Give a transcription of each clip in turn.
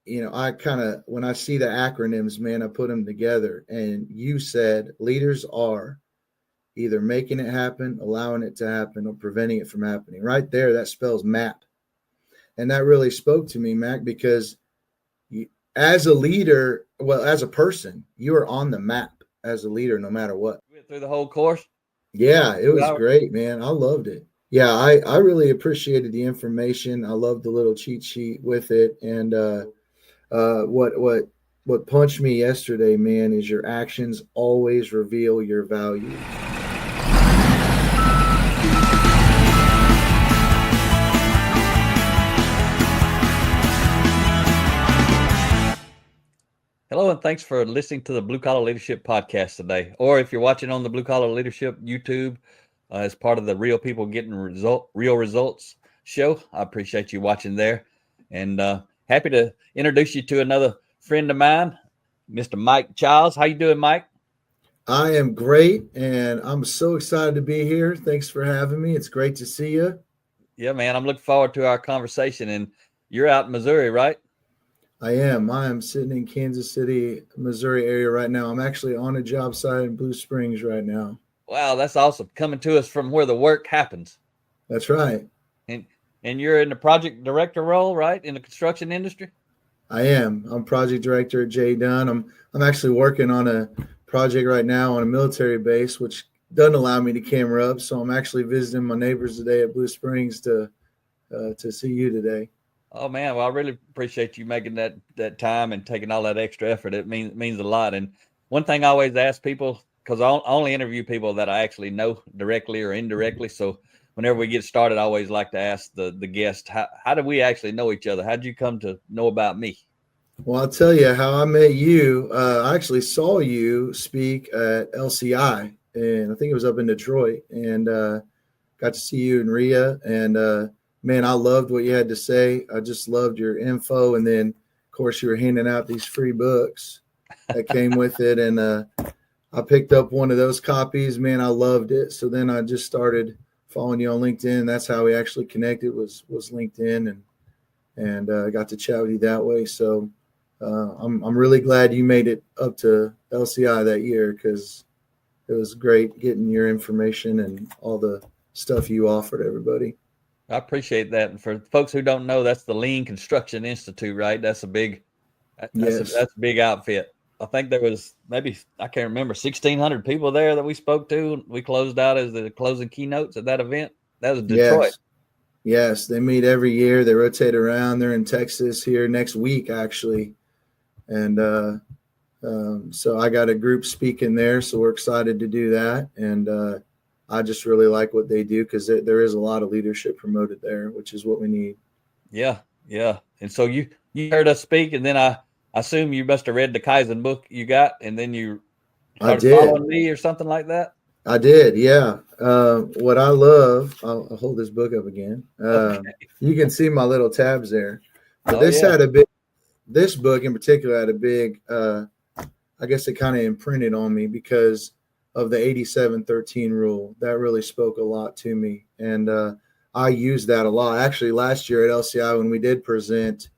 when I see the acronyms, man, I put them together. And you said leaders are either making it happen, allowing it to happen, or preventing it from happening. Right there, that spells MAP. And that really spoke to me, Mac, because you, as a leader, well, as a person, you are on the map as a leader, no matter what. You went through the whole course. Yeah, it was 2 hours. great, man. I loved it. Yeah, I really appreciated the information. I loved the little cheat sheet with it. And what punched me yesterday, man, is your actions always reveal your values. Hello, and thanks for listening to the Blue Collar Leadership Podcast today. Or if you're watching on the Blue Collar Leadership YouTube as part of the Real People Getting Real Results show, I appreciate you watching there. And happy to introduce you to another friend of mine, Mr. Mike Chiles. How you doing, Mike? I am great, and I'm so excited to be here. Thanks for having me. It's great to see you. Yeah, man, I'm looking forward to our conversation. And you're out in Missouri, right? I am. I am sitting in Kansas City, Missouri area right now. I'm actually on a job site in Blue Springs right now. Wow, that's awesome. Coming to us from where the work happens. That's right. And and you're in the project director role, right, in the construction industry? I am. I'm project director at JE Dunn. I'm actually working on a project right now on a military base, which doesn't allow me to camera up. So I'm actually visiting my neighbors today at Blue Springs to see you today. Oh man, well I really appreciate you making that time and taking all that extra effort. It means a lot. And one thing I always ask people, because I only interview people that I actually know directly or indirectly. So whenever we get started, I always like to ask the guest, how did we actually know each other? How did you come to know about me? Well, I'll tell you how I met you. I actually saw you speak at LCI, and I think it was up in Detroit, and got to see you and Rhea. And man, I loved what you had to say. I just loved your info. And then, of course, you were handing out these free books that came with it. And I picked up one of those copies. Man, I loved it. So then I just started following you on LinkedIn. That's how we actually connected was LinkedIn, and got to chat with you that way. So I'm really glad you made it up to LCI that year, because it was great getting your information and all the stuff you offered everybody. I appreciate that. And for folks who don't know, that's the Lean Construction Institute, right? That's a big Yes. that's a big outfit. I think there was maybe, I can't remember, 1,600 people there that we spoke to. We closed out as the closing keynotes at that event. That was Detroit. Yes. Yes. They meet every year. They rotate around. They're in Texas here next week, actually. And so I got a group speaking there. So we're excited to do that. And I just really like what they do, because there is a lot of leadership promoted there, which is what we need. Yeah, yeah. And so you heard us speak, and then I assume you must have read the Kaizen book you got, and then you I started did. following me or something like that. I did. Yeah. What I love, I'll hold this book up again. Okay. You can see my little tabs there. But Oh yeah. this book in particular had a big, I guess it kind of imprinted on me because of the 87-13 rule. That really spoke a lot to me. And I used that a lot. Actually, last year at LCI, when we did present,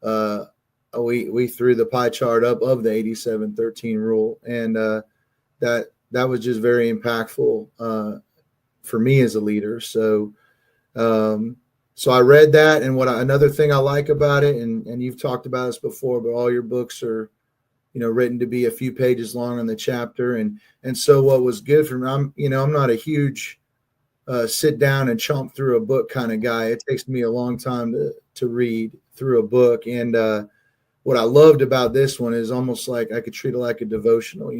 we threw the pie chart up of the 87-13 rule. And that was just very impactful for me as a leader. So I read that. And another thing I like about it, and you've talked about this before, but all your books are, written to be a few pages long on the chapter. And so what was good for me, I'm not a huge sit down and chomp through a book kind of guy. It takes me a long time to read through a book. And what I loved about this one is almost like I could treat it like a devotional.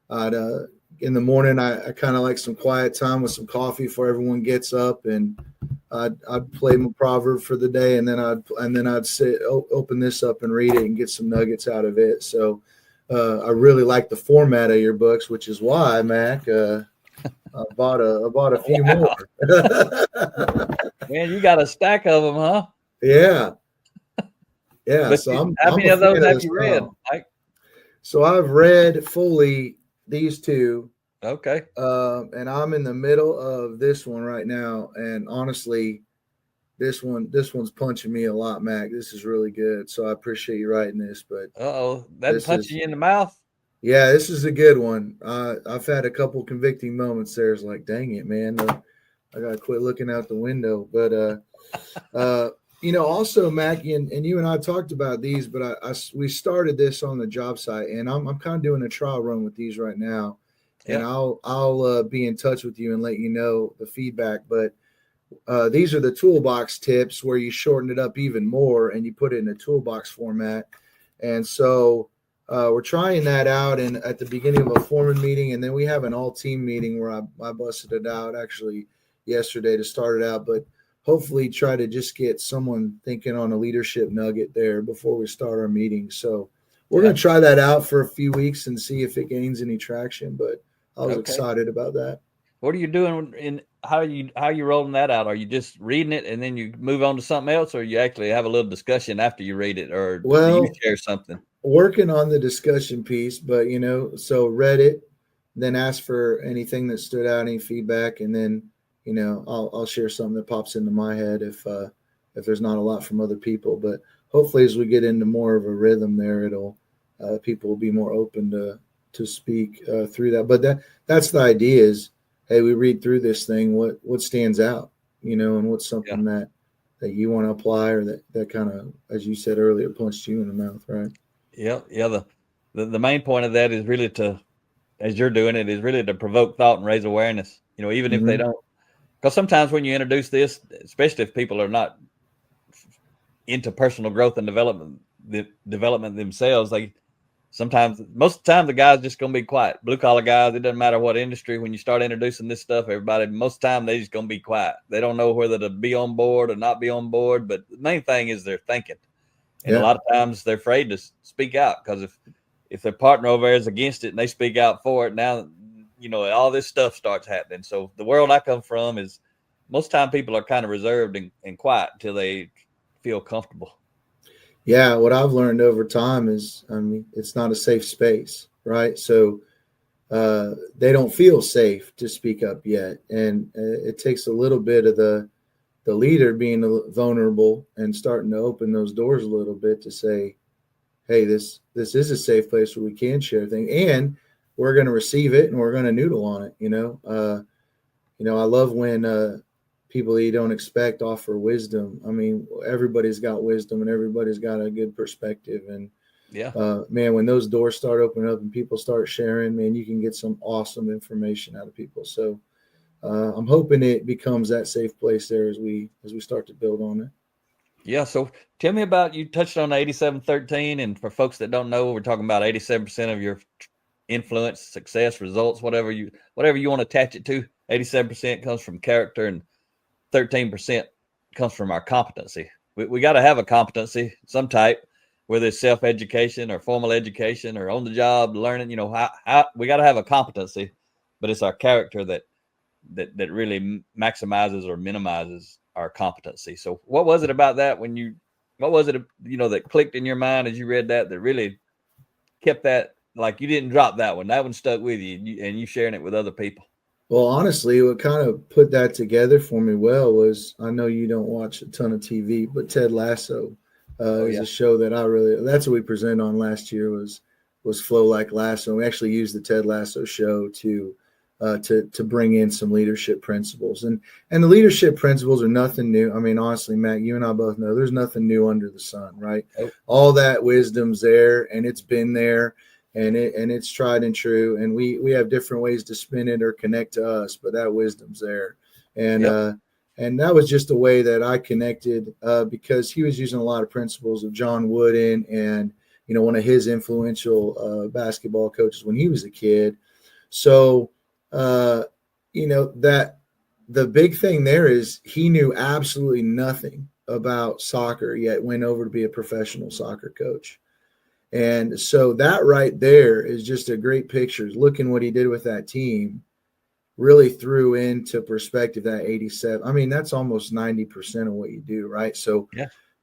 I'd in the morning, I kind of like some quiet time with some coffee before everyone gets up, and I'd play my proverb for the day, and then I'd sit, open this up and read it and get some nuggets out of it. So I really like the format of your books, which is why, Mac, I bought a few more. Man, you got a stack of them, huh? Yeah. Yeah. But So how many I'm a of those fan of have this you read, style. Mike? So I've read fully these two. Okay. And I'm in the middle of this one right now. And honestly, This one's punching me a lot, Mac. This is really good. So I appreciate you writing this, but That punching you in the mouth. yeah, this is a good one. I've had a couple convicting moments there. It's like, dang it, man. I got to quit looking out the window. But, also, Mackie, and you and I talked about these, but we started this on the job site, and I'm kind of doing a trial run with these right now. And Yep. I'll be in touch with you and let you know the feedback. But these are the toolbox tips where you shorten it up even more and you put it in a toolbox format. And so we're trying that out and at the beginning of a foreman meeting. And then we have an all team meeting where I busted it out actually yesterday to start it out, but hopefully try to just get someone thinking on a leadership nugget there before we start our meeting. So we're going to try that out for a few weeks and see if it gains any traction, but I was excited about that. What are you doing in how are you rolling that out? Are you just reading it and then you move on to something else, or you actually have a little discussion after you read it, or do you share something? Working on the discussion piece, but so read it, then ask for anything that stood out, any feedback, and then I'll share something that pops into my head if there's not a lot from other people. But hopefully, as we get into more of a rhythm there, it'll people will be more open to speak through that. But that's the idea is, hey, we read through this thing, what stands out, and what's something that you want to apply or that kind of, as you said earlier, punched you in the mouth, right? Yeah. The main point of that is really as you're doing it, is really to provoke thought and raise awareness. Even if they don't, because sometimes when you introduce this, especially if people are not into personal growth and development themselves, most of the time the guy's just going to be quiet. Blue collar guys, it doesn't matter what industry. When you start introducing this stuff, most of the time they just going to be quiet. They don't know whether to be on board or not be on board. But the main thing is they're thinking, and a lot of times they're afraid to speak out because if their partner over there is against it and they speak out for it, now all this stuff starts happening. So the world I come from is most time people are kind of reserved and quiet until they feel comfortable. Yeah, what I've learned over time is, it's not a safe space, right? So they don't feel safe to speak up yet, and it takes a little bit of the leader being vulnerable and starting to open those doors a little bit to say, hey, this is a safe place where we can share things, and we're going to receive it and we're going to noodle on it. I love when people that you don't expect offer wisdom. Everybody's got wisdom and everybody's got a good perspective. And man, when those doors start opening up and people start sharing, man, you can get some awesome information out of people. So I'm hoping it becomes that safe place there as we start to build on it. Yeah. So tell me about, you touched on 87-13, and for folks that don't know, we're talking about 87% of your influence, success, results, whatever you want to attach it to. 87% comes from character and 13% comes from our competency. We got to have a competency, some type, whether it's self-education or formal education or on the job learning. How we got to have a competency, but it's our character that really maximizes or minimizes our competency. So what was it about that what was it, that clicked in your mind as you read that really kept that, like you didn't drop that one stuck with you and you sharing it with other people? Well, honestly, what kind of put that together for me was, I know you don't watch a ton of TV, but Ted Lasso is a show that that's what we presented on last year was Flow Like Lasso. We actually used the Ted Lasso show to bring in some leadership principles, and the leadership principles are nothing new. Honestly, Matt, you and I both know there's nothing new under the sun, right? Nope. All that wisdom's there, and it's been there. And it's tried and true, and we have different ways to spin it or connect to us, but that wisdom's there, and that was just a way that I connected because he was using a lot of principles of John Wooden and one of his influential basketball coaches when he was a kid. So that the big thing there is he knew absolutely nothing about soccer, yet went over to be a professional soccer coach. And so that right there is just a great picture. Looking what he did with that team really threw into perspective that 87. That's almost 90% of what you do, right? So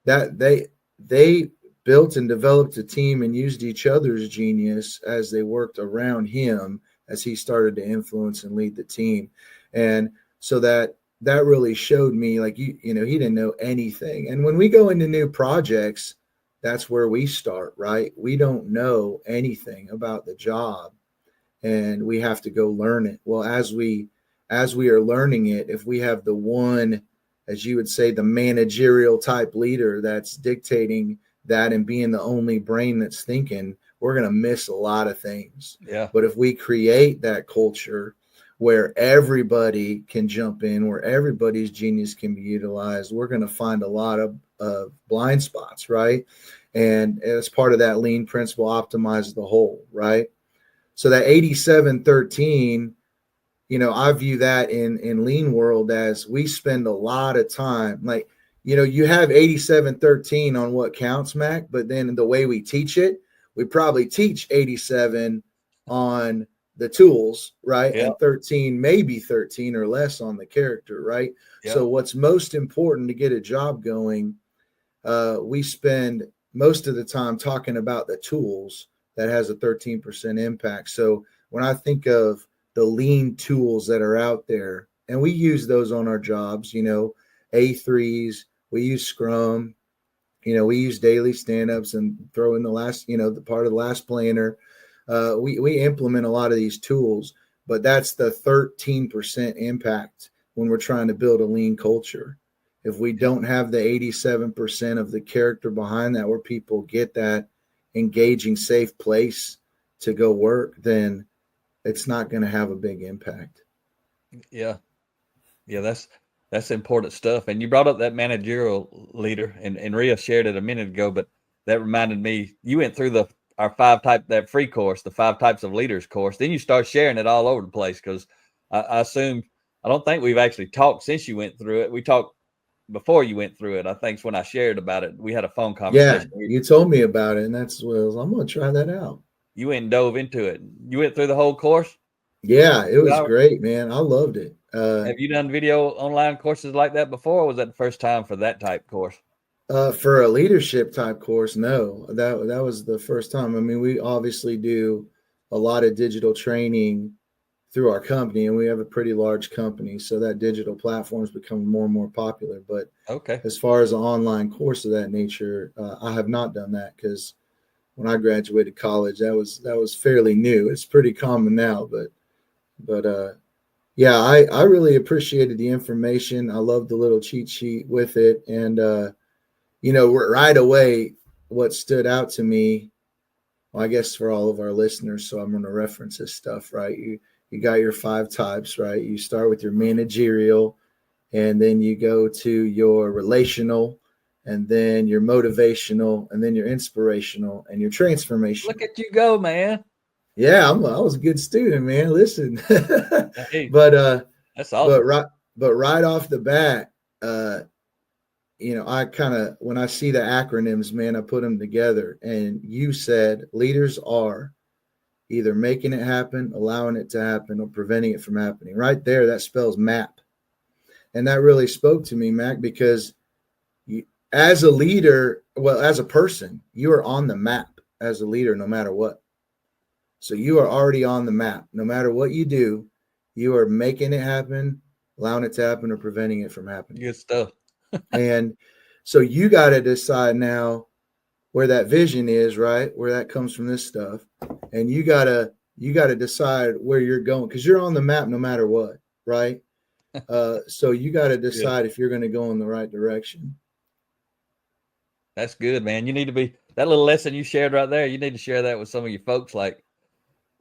that they built and developed a team and used each other's genius as they worked around him as he started to influence and lead the team. And so that that really showed me, like, you know, he didn't know anything. And when we go into new projects, that's where we start, right? We don't know anything about the job, and we have to go learn it. Well, as we are learning it, if we have the one, as you would say, the managerial type leader that's dictating that and being the only brain that's thinking, we're going to miss a lot of things. Yeah. But if we create that culture where everybody can jump in, where everybody's genius can be utilized, we're going to find a lot of blind spots, right? And as part of that lean principle, optimize the whole, right? So that 87-13, you know, I view that in lean world as we spend a lot of time, like, you know, you have 87-13 on what counts, Mac, but then the way we teach it, we probably teach 87 on the tools, right? Yeah. And 13, maybe 13 or less on the character, right? Yeah. So what's most important to get a job going, we spend most of the time talking about the tools that has a 13% impact. So when I think of the lean tools that are out there, and we use those on our jobs, you know, A3s, we use Scrum, you know, we use daily stand-ups and throw in the last, you know, the part of the last planner. We implement a lot of these tools, but that's the 13% impact when we're trying to build a lean culture. If we don't have the 87% of the character behind that, where people get that engaging, safe place to go work, then it's not going to have a big impact. Yeah. Yeah. That's important stuff. And you brought up that managerial leader, and Rhea shared it a minute ago, but that reminded me, you went through our that free course, the 5 types of leaders course. Then you start sharing it all over the place. Cause I assume, I don't think we've actually talked since you went through it. We talked before you went through it. I think it's when I shared about it, we had a phone Yeah, conversation. you told me about it, and that's what I'm going to try that out. You went and dove into it. You went through the whole course. Yeah, it was great, man. I loved it. Have you done video online courses like that before, or was that the first time for that type course? For a leadership type course, no, that was the first time. I mean, we obviously do a lot of digital training through our company, and we have a pretty large company, so that digital platform is becoming more and more popular. But Okay. as far as an online course of that nature, I have not done that, because when I graduated college, that was fairly new. It's pretty common now, but yeah, I really appreciated the information. I love the little cheat sheet with it, and you know, right away, what stood out to me, well, I guess for all of our listeners, so I'm going to reference this stuff, right? You got your 5 types, right? You start with your managerial, and then you go to your relational, and then your motivational, and then your inspirational, and your transformational. Look at you go, man. Yeah, I was a good student, man. Listen, Hey, but that's awesome. right off the bat, you know, I kind of, when I see the acronyms, man, I put them together. And you said leaders are either making it happen, allowing it to happen, or preventing it from happening. Right there, that spells MAP. And that really spoke to me, Mac, because as a leader, well, as a person, you are on the map as a leader, no matter what. So you are already on the map. No matter what you do, you are making it happen, allowing it to happen, or preventing it from happening. Good stuff. And so you got to decide now where that vision is, right? Where that comes from, this stuff. And you got to decide where you're going, because you're on the map no matter what, right? So you got to decide if you're going to go in the right direction. That's good, man. You need to be, that little lesson you shared right there, you need to share that with some of your folks. Like,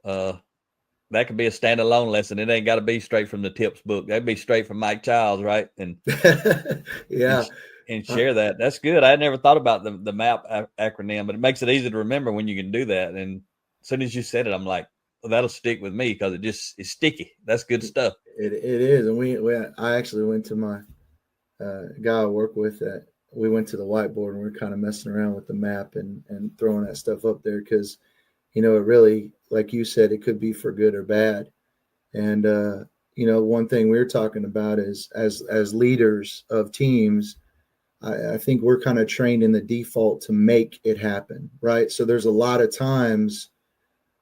that could be a standalone lesson. It ain't got to be straight from the tips book. That'd be straight from Mike Chiles, right? And yeah, and share that. That's good. I never thought about the MAP acronym, but it makes it easy to remember when you can do that. And as soon as you said it, I'm like, well, that'll stick with me, because it's sticky. That's good stuff. It is. And I actually went to my guy I work with, that we went to the whiteboard, and we are kind of messing around with the map and throwing that stuff up there, because, you know, it really, like you said, it could be for good or bad. And you know, one thing we're talking about is as leaders of teams, I think we're kind of trained in the default to make it happen, right? So there's a lot of times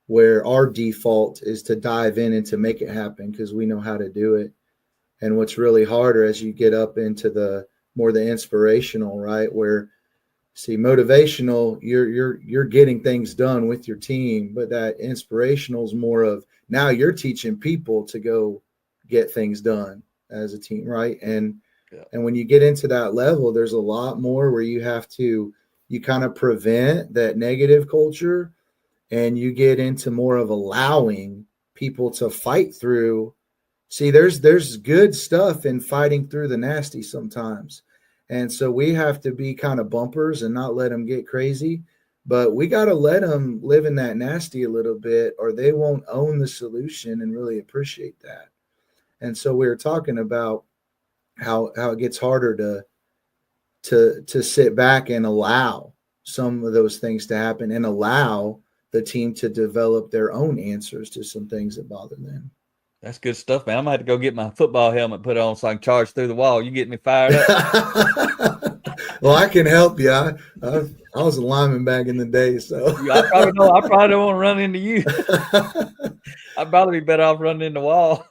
where our default is to dive in and to make it happen, because we know how to do it. And what's really harder as you get up into the more the inspirational, right? Where see motivational, you're getting things done with your team, but that inspirational is more of now you're teaching people to go get things done as a team, right? And when you get into that level, there's a lot more where you kind of prevent that negative culture, and you get into more of allowing people to fight through. See, there's good stuff in fighting through the nasty sometimes. And so we have to be kind of bumpers and not let them get crazy, but we got to let them live in that nasty a little bit, or they won't own the solution and really appreciate that. And so we were talking about how it gets harder to sit back and allow some of those things to happen and allow the team to develop their own answers to some things that bother them. That's good stuff, man. I'm gonna have to go get my football helmet put on so I can charge through the wall. You get me fired up. Well, I can help you. I was a lineman back in the day, so I probably don't want to run into you. I'd probably be better off running in the wall.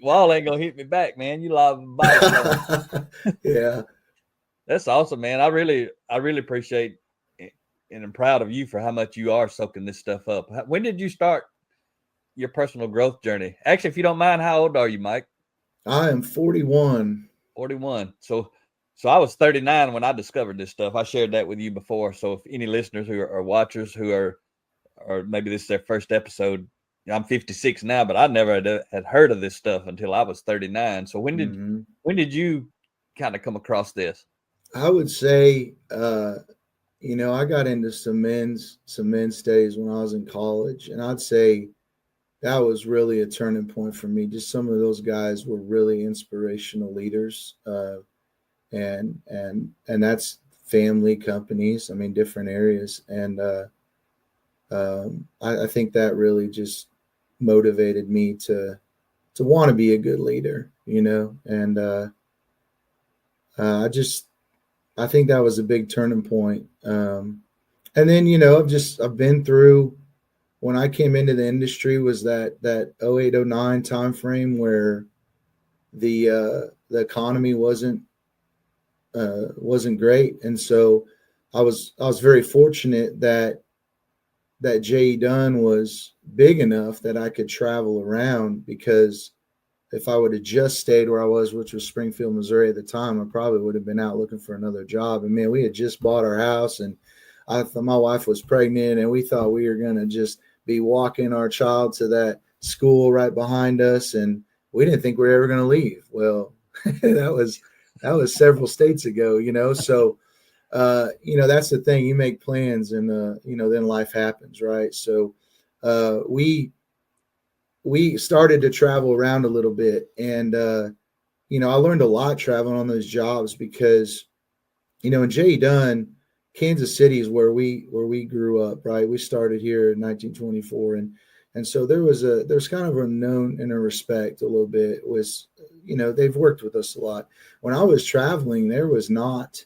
Wall ain't gonna hit me back, man. You live bite. Yeah. That's awesome, man. I really appreciate it, and I'm proud of you for how much you are soaking this stuff up. When did you start your personal growth journey? Actually, if you don't mind, how old are you, Mike? I am 41. 41. So I was 39 when I discovered this stuff. I shared that with you before. So if any listeners who are watchers who are, or maybe this is their first episode, I'm 56 now, but I never had heard of this stuff until I was 39. So when did you kind of come across this? I would say, I got into some men's studies when I was in college, and I'd say that was really a turning point for me. Just some of those guys were really inspirational leaders, and that's family, companies. I mean, different areas, and I think that really just motivated me to want to be a good leader, and I think that was a big turning point. And then I've been through. When I came into the industry was that 0809 time frame where the economy wasn't great, and so I was very fortunate that JE Dunn was big enough that I could travel around, because if I would have just stayed where I was, which was Springfield, Missouri at the time, I probably would have been out looking for another job. And man, we had just bought our house, and my wife was pregnant, and we thought we were going to just be walking our child to that school right behind us, and we didn't think we were ever going to leave. Well, that was several states ago, So, that's the thing. You make plans, and then life happens, right? So, we started to travel around a little bit, and I learned a lot traveling on those jobs, because in JE Dunn, Kansas City is where we grew up, right? We started here in 1924, and so there's kind of a known and a respect a little bit. Was they've worked with us a lot. When I was traveling, there was not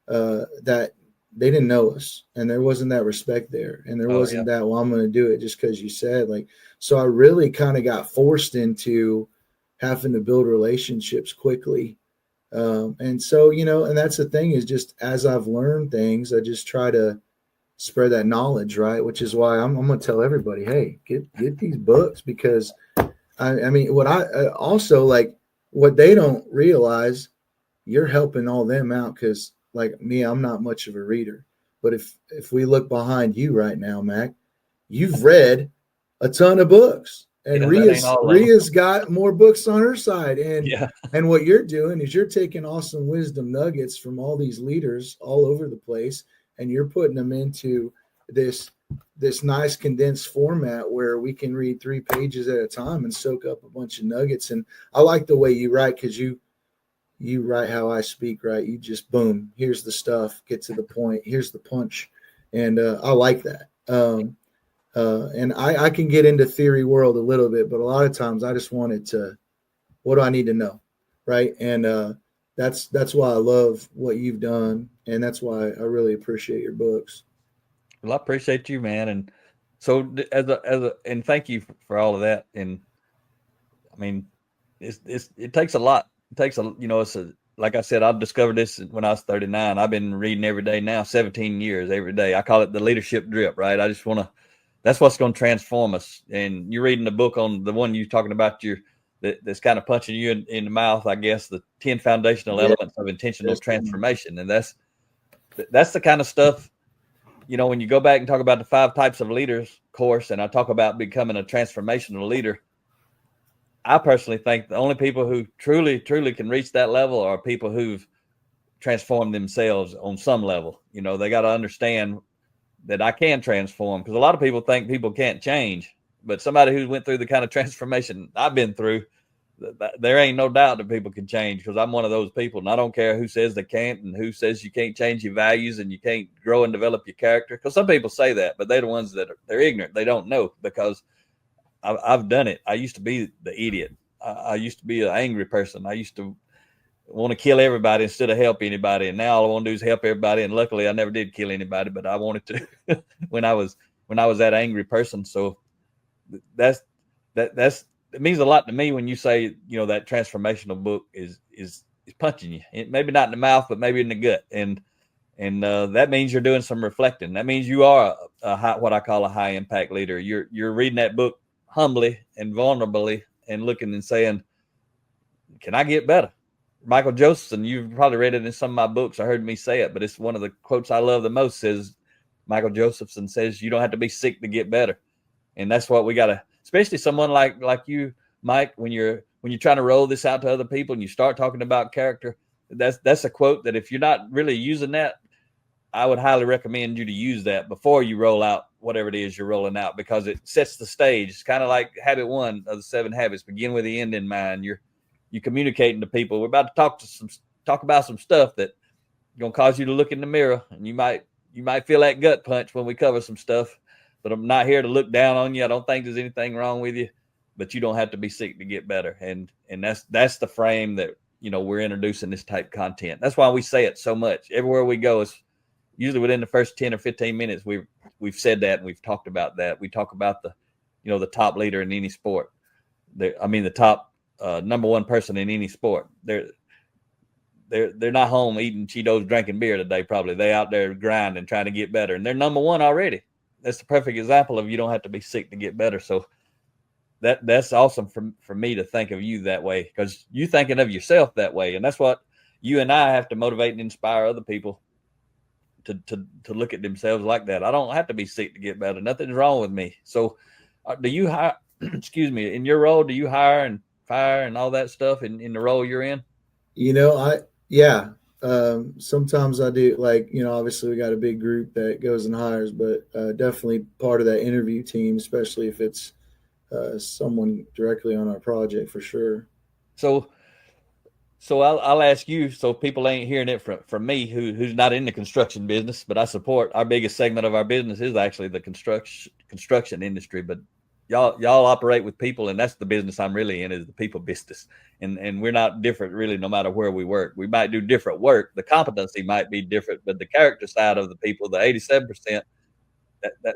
that they didn't know us, and there wasn't that respect there, and there wasn't that, well, I'm going to do it just because you said, like. So I really kind of got forced into having to build relationships quickly. And so, and that's the thing, is just as I've learned things, I just try to spread that knowledge, right? Which is why I'm going to tell everybody, hey, get these books, because I mean, what I also, like, what they don't realize, you're helping all them out, because like me, I'm not much of a reader, but if we look behind you right now, Mac, you've read a ton of books. And Ria's got more books on her side. And what you're doing is you're taking awesome wisdom nuggets from all these leaders all over the place, and you're putting them into this nice condensed format where we can read 3 pages at a time and soak up a bunch of nuggets. And I like the way you write, because you write how I speak, right? You just, boom, here's the stuff, get to the point, here's the punch. And I like that. And I can get into theory world a little bit, but a lot of times I just wanted to, what do I need to know, right? And that's why I love what you've done, and that's why I really appreciate your books. Well, I appreciate you, man. And so and thank you for all of that. And I mean, it takes a lot. It takes it's like I said, I discovered this when I was 39. I've been reading every day now, 17 years every day. I call it the leadership drip, right? I just want to, that's what's going to transform us. And you're reading the book on the one you're talking about, that's kind of punching you in the mouth, I guess, the 10 foundational elements of intentional transformation. And that's the kind of stuff, when you go back and talk about the 5 types of leaders course, and I talk about becoming a transformational leader, I personally think the only people who truly can reach that level are people who've transformed themselves on some level. They got to understand that I can transform, because a lot of people think people can't change, but somebody who went through the kind of transformation I've been through, there ain't no doubt that people can change, because I'm one of those people, and I don't care who says they can't and who says you can't change your values and you can't grow and develop your character, because some people say that, but they're the ones that they're ignorant. They don't know, because I've done it. I used to be the idiot. I used to be an angry person. I used to want to kill everybody instead of help anybody. And now all I want to do is help everybody. And luckily I never did kill anybody, but I wanted to when I was that angry person. So it means a lot to me when you say, that transformational book is punching you. Maybe not in the mouth, but maybe in the gut. And that means you're doing some reflecting. That means you are what I call a high impact leader. You're reading that book humbly and vulnerably and looking and saying, can I get better? Michael Josephson, you've probably read it in some of my books. I heard me say it, but it's one of the quotes I love the most. Says Michael Josephson says, you don't have to be sick to get better. And that's what we got to, especially someone like you, Mike, when you're trying to roll this out to other people and you start talking about character, that's a quote that if you're not really using that, I would highly recommend you to use that before you roll out whatever it is you're rolling out, because it sets the stage. It's kind of like habit 1 of the 7 habits. Begin with the end in mind. You're communicating to people. We're about to talk about some stuff that gonna cause you to look in the mirror, and you might feel that gut punch when we cover some stuff. But I'm not here to look down on you. I don't think there's anything wrong with you, but you don't have to be sick to get better. And that's the frame that we're introducing this type of content. That's why we say it so much everywhere we go. Is usually within the first 10 or 15 minutes, we've said that and we've talked about that. We talk about the top leader in any sport. The top number 1 person in any sport. They're not home eating Cheetos, drinking beer today. Probably they out there grinding, trying to get better, and they're number 1 already. That's the perfect example of you don't have to be sick to get better. So that's awesome for me to think of you that way, because you thinking of yourself that way, and that's what you and I have to motivate and inspire other people to look at themselves like that. I don't have to be sick to get better. Nothing's wrong with me. So do you hire, excuse me, in your role, do you hire and fire and all that stuff in the role you're in? Sometimes I do. Like, obviously we got a big group that goes and hires, but definitely part of that interview team, especially if it's someone directly on our project, for sure. So I'll ask you, so people ain't hearing it from me, who's not in the construction business, but I support. Our biggest segment of our business is actually the construction industry. But y'all operate with people, and that's the business I'm really in, is the people business. And we're not different really, no matter where we work. We might do different work. The competency might be different, but the character side of the people, the 87%,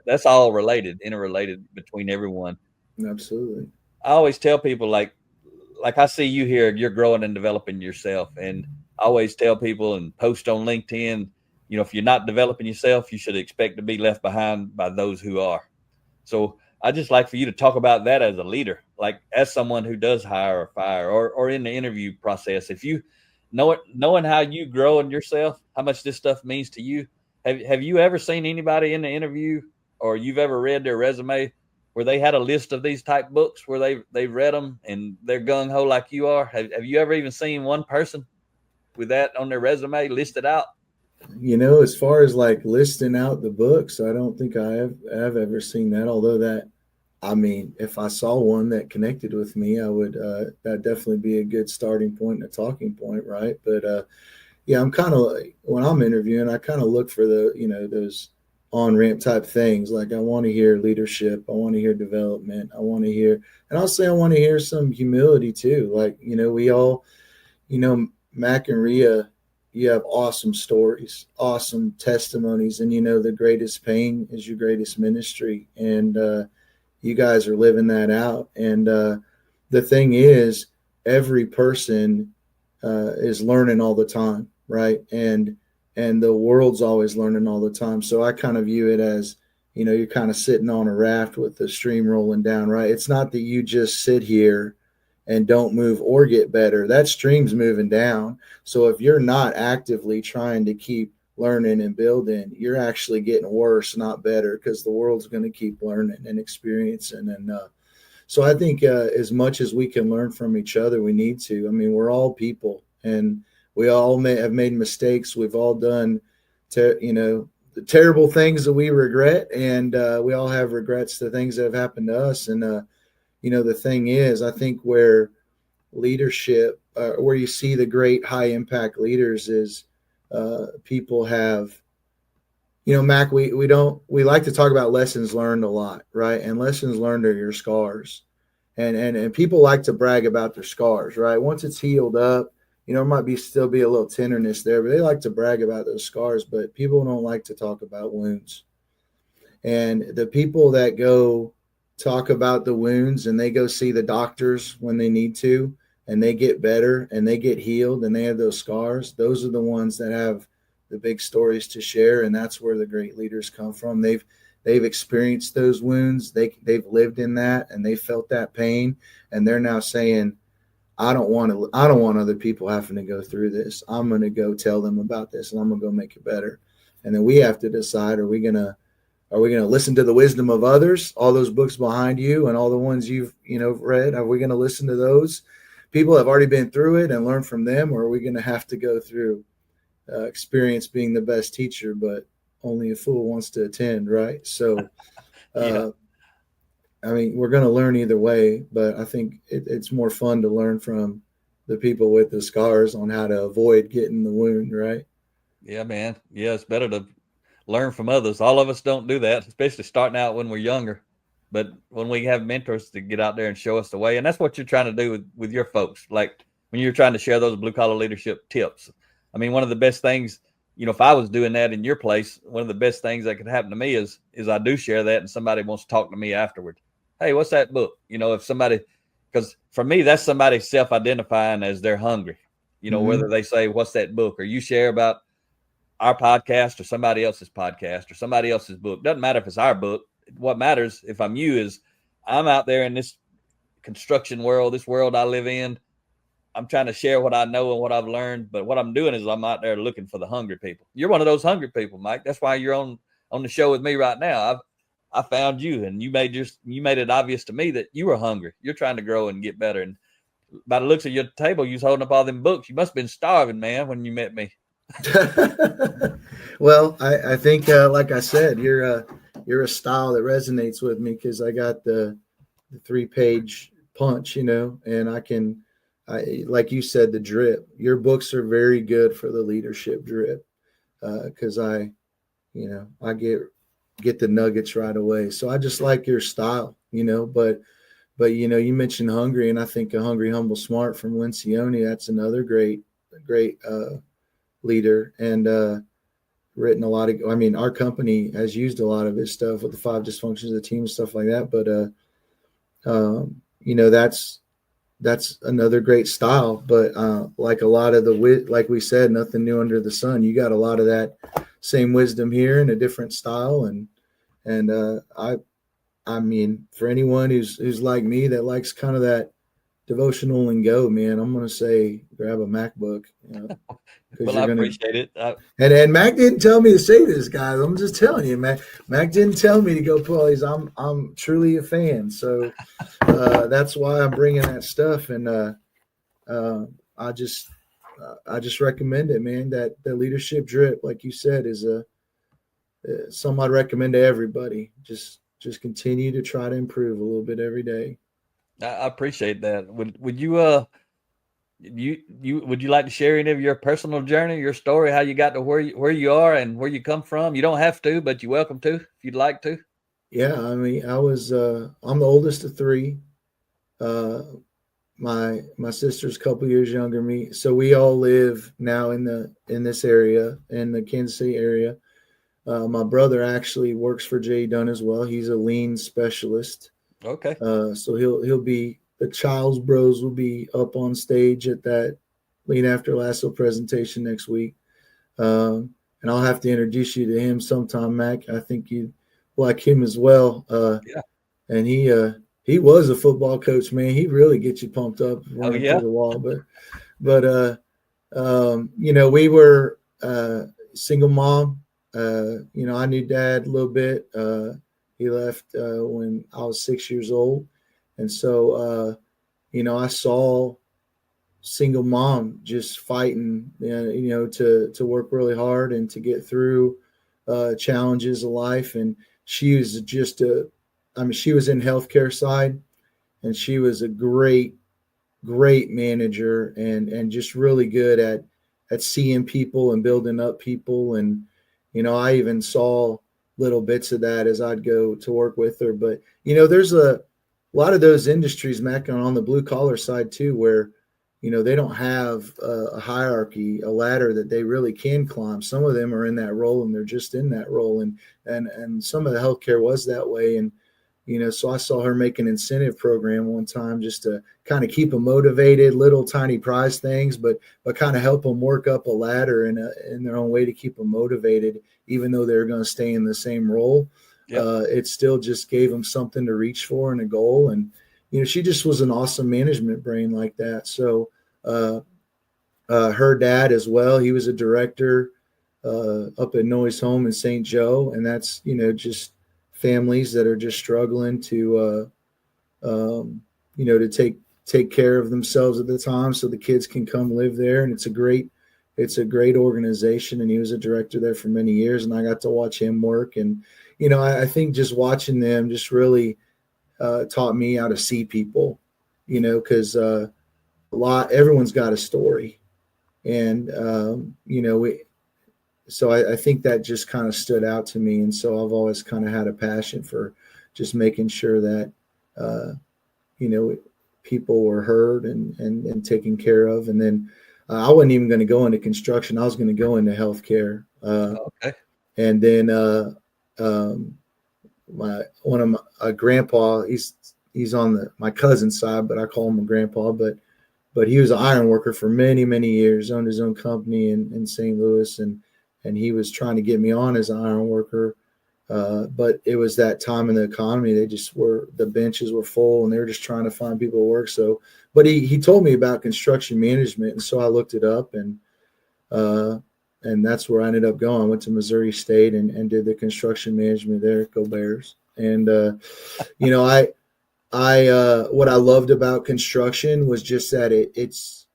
that's all related, interrelated between everyone. Absolutely. I always tell people, like I see you here, you're growing and developing yourself. And I always tell people and post on LinkedIn, if you're not developing yourself, you should expect to be left behind by those who are. So I just like for you to talk about that as a leader, like as someone who does hire or fire, or in the interview process. If you knowing how you grow in yourself, how much this stuff means to you. Have you ever seen anybody in the interview, or you've ever read their resume where they had a list of these type books where they've read them and they're gung-ho like you are? Have you ever even seen one person with that on their resume listed out? As far as like listing out the books, I don't think I have ever seen that. Although if I saw one that connected with me, I would, that'd definitely be a good starting point and a talking point. Right. But, I'm kind of like, when I'm interviewing, I kind of look for those on-ramp type things. Like, I want to hear leadership. I want to hear development. I want to hear, and I'll say I want to hear some humility too. Like, we all, Mac and Rhea, you have awesome stories, awesome testimonies, and the greatest pain is your greatest ministry, and you guys are living that out. And the thing is, every person is learning all the time, right? And the world's always learning all the time. So I kind of view it as, you're kind of sitting on a raft with the stream rolling down, right? It's not that you just sit here and don't move or get better. That stream's moving down. So if you're not actively trying to keep learning and building, you're actually getting worse, not better, because the world's going to keep learning and experiencing. And so I think as much as we can learn from each other, we need to. I mean, we're all people, and we all have made mistakes. We've all done, the terrible things that we regret, and we all have regrets to things that have happened to us. And the thing is, I think where leadership, where you see the great high impact leaders, is people have. Mac, we like to talk about lessons learned a lot, right? And lessons learned are your scars. And people like to brag about their scars, right? Once it's healed up, there might still be a little tenderness there, but they like to brag about those scars. But people don't like to talk about wounds. And the people that go talk about the wounds and they go see the doctors when they need to, and they get better and they get healed and they have those scars, those are the ones that have the big stories to share. And that's where the great leaders come from. They've experienced those wounds. They've lived in that, and they felt that pain, and they're now saying, I don't want other people having to go through this. I'm going to go tell them about this, and I'm going to go make it better. And then we have to decide, are we going to listen to the wisdom of others, all those books behind you and all the ones you've read? Are we going to listen to those people that have already been through it and learn from them? Or are we going to have to go through experience being the best teacher, but only a fool wants to attend, right? So, Yeah. I mean, we're going to learn either way, but I think it's more fun to learn from the people with the scars on how to avoid getting the wound, right? Yeah, man. Yeah, it's better to learn from others. All of us don't do that, especially starting out when we're younger. But when we have mentors to get out there and show us the way, and that's what you're trying to do with your folks. Like when you're trying to share those blue collar leadership tips. I mean, one of the best things, if I was doing that in your place, one of the best things that could happen to me is I do share that and somebody wants to talk to me afterwards. Hey, what's that book? If somebody, because for me, that's somebody self-identifying as they're hungry. Whether they say, what's that book? Or you share about our podcast or somebody else's podcast or somebody else's book. Doesn't matter if it's our book. What matters, if I'm you, is I'm out there in this construction world, this world I live in. I'm trying to share what I know and what I've learned. But what I'm doing is I'm out there looking for the hungry people. You're one of those hungry people, Mike. That's why you're on the show with me right now. I found you, and you made it obvious to me that you were hungry. You're trying to grow and get better. And by the looks of your table, you was holding up all them books. You must have been starving, man, when you met me. Well, I think, like I said, you're a style that resonates with me because I got the 3-page punch, and I like you said, the drip. Your books are very good for the leadership drip because I get the nuggets right away. So I just like your style, but you mentioned hungry, and I think a hungry, humble, smart from Lencioni. That's another great leader, and written a lot of. I mean, our company has used a lot of his stuff with the 5 dysfunctions of the team and stuff like that. But that's another great style. But like a lot of like we said, nothing new under the sun. You got a lot of that same wisdom here in a different style, and I mean, for anyone who's like me that likes kind of that devotional and go, man, I'm gonna say grab a MacBook, because Well, I you're gonna. appreciate it. And Mac didn't tell me to say this, guys. I'm just telling you, Mac. Mac didn't tell me to go pull these. I'm truly a fan, so that's why I'm bringing that stuff. And I just recommend it, man. That the leadership drip, like you said, is something I'd recommend to everybody. Just continue to try to improve a little bit every day. I appreciate that. Would you would you like to share any of your personal journey, your story, how you got to where you are and where you come from? You don't have to, but you're welcome to if you'd like to. Yeah, I mean, I'm the oldest of 3. My sister's a couple years younger than me, so we all live now in this area, in the Kansas City area. My brother actually works for JE Dunn as well. He's a lean specialist. Okay. So he'll be the Chiles Bros will be up on stage at that Lean After Lasso presentation next week. And I'll have to introduce you to him sometime, Mac. I think you like him as well. Yeah. And he was a football coach, man. He really gets you pumped up Oh running yeah. through the wall. We were single mom. I knew Dad a little bit. He left when I was 6 years old, and so I saw single mom just fighting, to work really hard and to get through challenges of life. And she was she was in healthcare side, and she was a great manager and just really good at seeing people and building up people. And I even saw little bits of that as I'd go to work with her. But there's a lot of those industries, Mac, on the blue collar side too, where they don't have a hierarchy, a ladder that they really can climb. Some of them are in that role and they're just in that role, and some of the healthcare was that way. And so I saw her make an incentive program one time just to kind of keep them motivated, little tiny prize things, but kind of help them work up a ladder in their own way to keep them motivated, even though they're going to stay in the same role. Yep. It still just gave them something to reach for and a goal. And she just was an awesome management brain like that. So her dad as well, he was a director up at Noyes Home in St. Joe, and that's just families that are just struggling to to take care of themselves at the time so the kids can come live there. And it's a great organization, and he was a director there for many years, and I got to watch him work. And I think just watching them just really taught me how to see people, because everyone's got a story. And so I think that just kind of stood out to me. And so I've always kind of had a passion for just making sure that, people were heard and taken care of. And then I wasn't even going to go into construction. I was going to go into healthcare. Okay. And then one of my grandpa, he's on my cousin's side, but I call him a grandpa, but he was an iron worker for many, many years, owned his own company in St. Louis. And he was trying to get me on as an iron worker. But it was that time in the economy, the benches were full and they were just trying to find people to work. So, but he told me about construction management. And so I looked it up, and that's where I ended up going. I went to Missouri State and did the construction management there. Go Bears. And, what I loved about construction was just that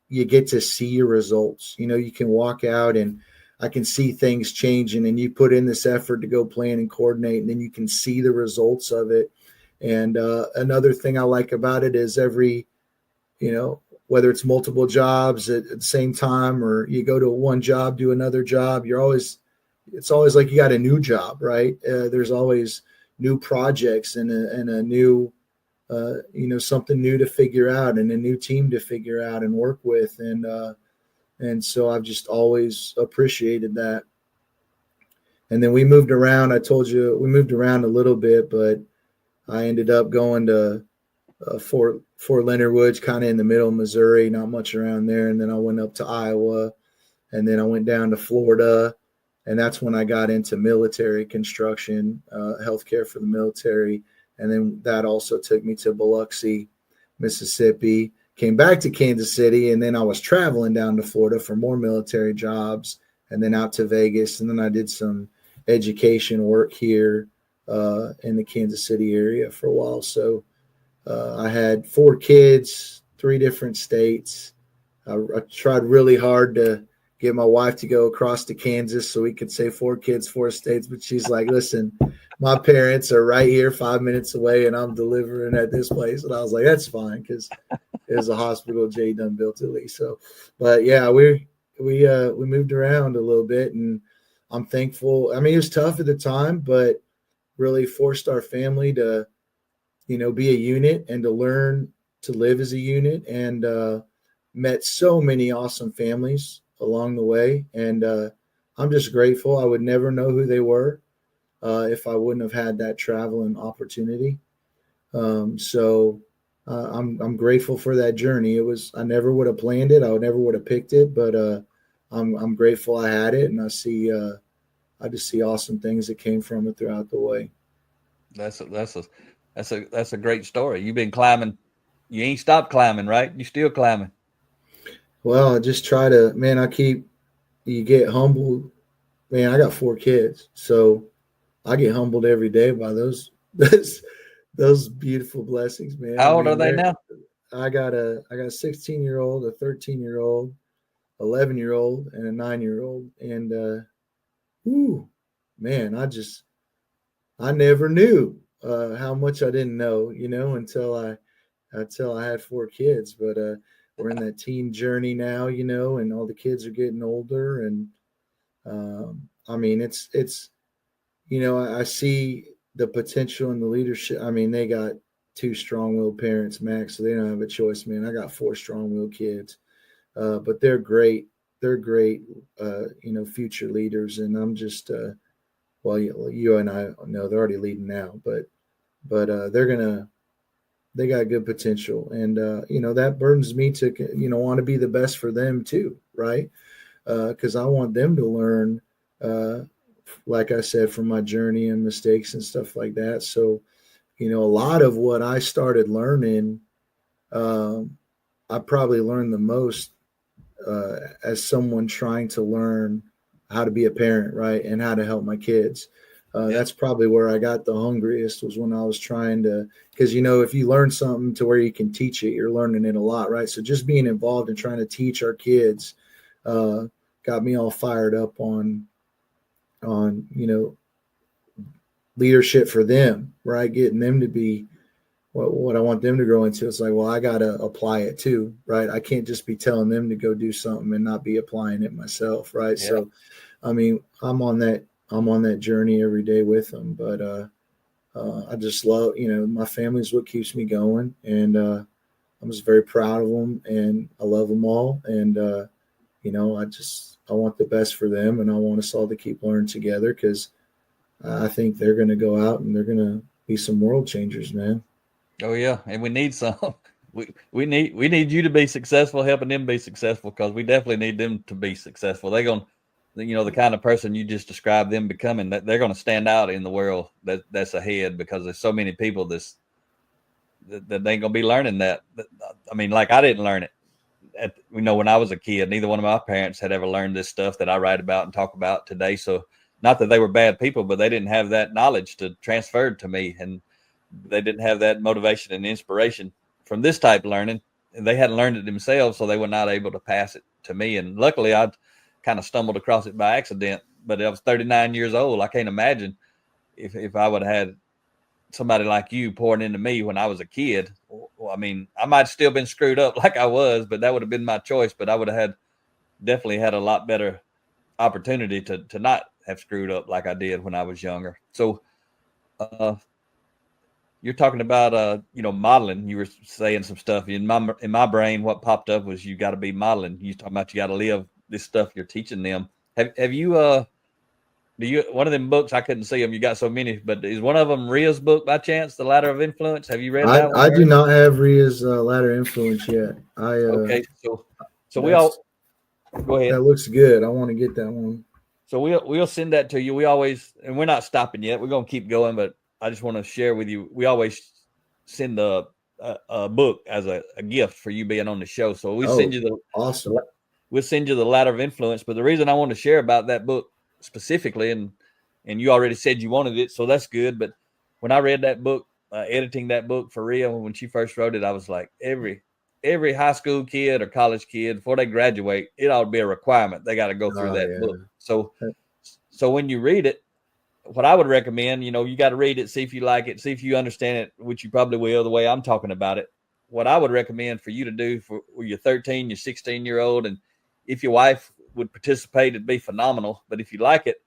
you get to see your results. You can walk out and I can see things changing, and you put in this effort to go plan and coordinate, and then you can see the results of it. And another thing I like about it is whether it's multiple jobs at the same time, or you go to one job, do another job, it's always like you got a new job, right? There's always new projects and a new, something new to figure out and a new team to figure out and work with. And so I've just always appreciated that. And then we moved around. I told you we moved around a little bit, but I ended up going to Fort Leonard Wood, kind of in the middle of Missouri, not much around there. And then I went up to Iowa, and then I went down to Florida. And that's when I got into military construction, healthcare for the military. And then that also took me to Biloxi, Mississippi, came back to Kansas City, and then I was traveling down to Florida for more military jobs, and then out to Vegas. And then I did some education work here in the Kansas City area for a while. So I had 4 kids, 3 different states. I tried really hard to get my wife to go across to Kansas so we could say 4 kids, 4 states. But she's like, listen, my parents are right here 5 minutes away, and I'm delivering at this place. And I was like, that's fine, because it was a hospital JE Dunn built at least. So, but yeah, we moved around a little bit, and I'm thankful. I mean, it was tough at the time, but really forced our family to, be a unit and to learn to live as a unit, and met so many awesome families along the way. And I'm just grateful. I would never know who they were if I wouldn't have had that travel and opportunity. So I'm grateful for that journey. I never would have planned it. I never would have picked it, but I'm grateful I had it, and I just see awesome things that came from it throughout the way. That's a great story. You've been climbing. You ain't stopped climbing, right? You still climbing. Well, I just try to, man. You get humbled, man. I got 4 kids, so I get humbled every day by those beautiful blessings, man. I How old are mean, they now? I got a 16-year-old, a 13-year-old, 11-year-old, and a 9-year-old, and whew, man, I never knew how much I didn't know, until I had 4 kids. But we're in that teen journey now, and all the kids are getting older, and I mean, it's I see the potential in the leadership. I mean, they got 2 strong-willed parents, Max, so they don't have a choice, man. I got 4 strong-willed kids, but they're great. They're great, future leaders, and I'm just well, you and I know they're already leading now, but they got good potential, and that burdens me to want to be the best for them too, right? Because I want them to learn, like I said, from my journey and mistakes and stuff like that. So a lot of what I started learning, I probably learned the most as someone trying to learn how to be a parent, right, and how to help my kids. That's probably where I got the hungriest, was when I was trying to, because if you learn something to where you can teach it, you're learning it a lot, right? So just being involved in trying to teach our kids got me all fired up on leadership for them, right? Getting them to be what I want them to grow into. It's like, well, I got to apply it too, right? I can't just be telling them to go do something and not be applying it myself, right? Yeah. So, I mean, I'm on that journey every day with them, but I just love, my family's what keeps me going, and I'm just very proud of them, and I love them all, and I want the best for them, and I want us all to keep learning together, because I think they're going to go out and they're going to be some world changers, man. Oh yeah, and we need some. We need you to be successful, helping them be successful, because we definitely need them to be successful. They're going, the kind of person you just described them becoming, that they're going to stand out in the world that's ahead, because there's so many people that ain't going to be learning that. I mean, like, I didn't learn it. When I was a kid, neither one of my parents had ever learned this stuff that I write about and talk about today. So, not that they were bad people, but they didn't have that knowledge to transfer to me, and they didn't have that motivation and inspiration from this type of learning, and they hadn't learned it themselves, so they were not able to pass it to me. And luckily, I kind of stumbled across it by accident. But I was 39 years old. I can't imagine if I would have had somebody like you pouring into me when I was a kid. Well, I mean, I might have still been screwed up like I was, but that would have been my choice. But I would have definitely had a lot better opportunity to not have screwed up like I did when I was younger. So, you're talking about modeling. You were saying some stuff in my brain. What popped up was, you got to be modeling. You talking about you got to live this stuff you're teaching them. Have you one of them books, I couldn't see them, you got so many, but is one of them Ria's book by chance, The Ladder of Influence? Have you read that one? I do not have Ria's Ladder Influence yet. Okay, so we all go ahead. That looks good. I want to get that one. So we'll send that to you. We always, and we're not stopping yet. We're gonna keep going, but I just want to share with you. We always send a book as a gift for you being on the show. So we send you awesome. We'll send you the Ladder of Influence. But the reason I want to share about that book specifically, and you already said you wanted it, so that's good. But when I read that book, editing that book for Ria when she first wrote it, I was like, every high school kid or college kid, before they graduate, it ought to be a requirement. They got to go through that book. So when you read it, what I would recommend, you got to read it, see if you like it, see if you understand it, which you probably will the way I'm talking about it. What I would recommend for you to do for your 13, your 16-year-old, and if your wife would participate, it'd be phenomenal. But if you like it,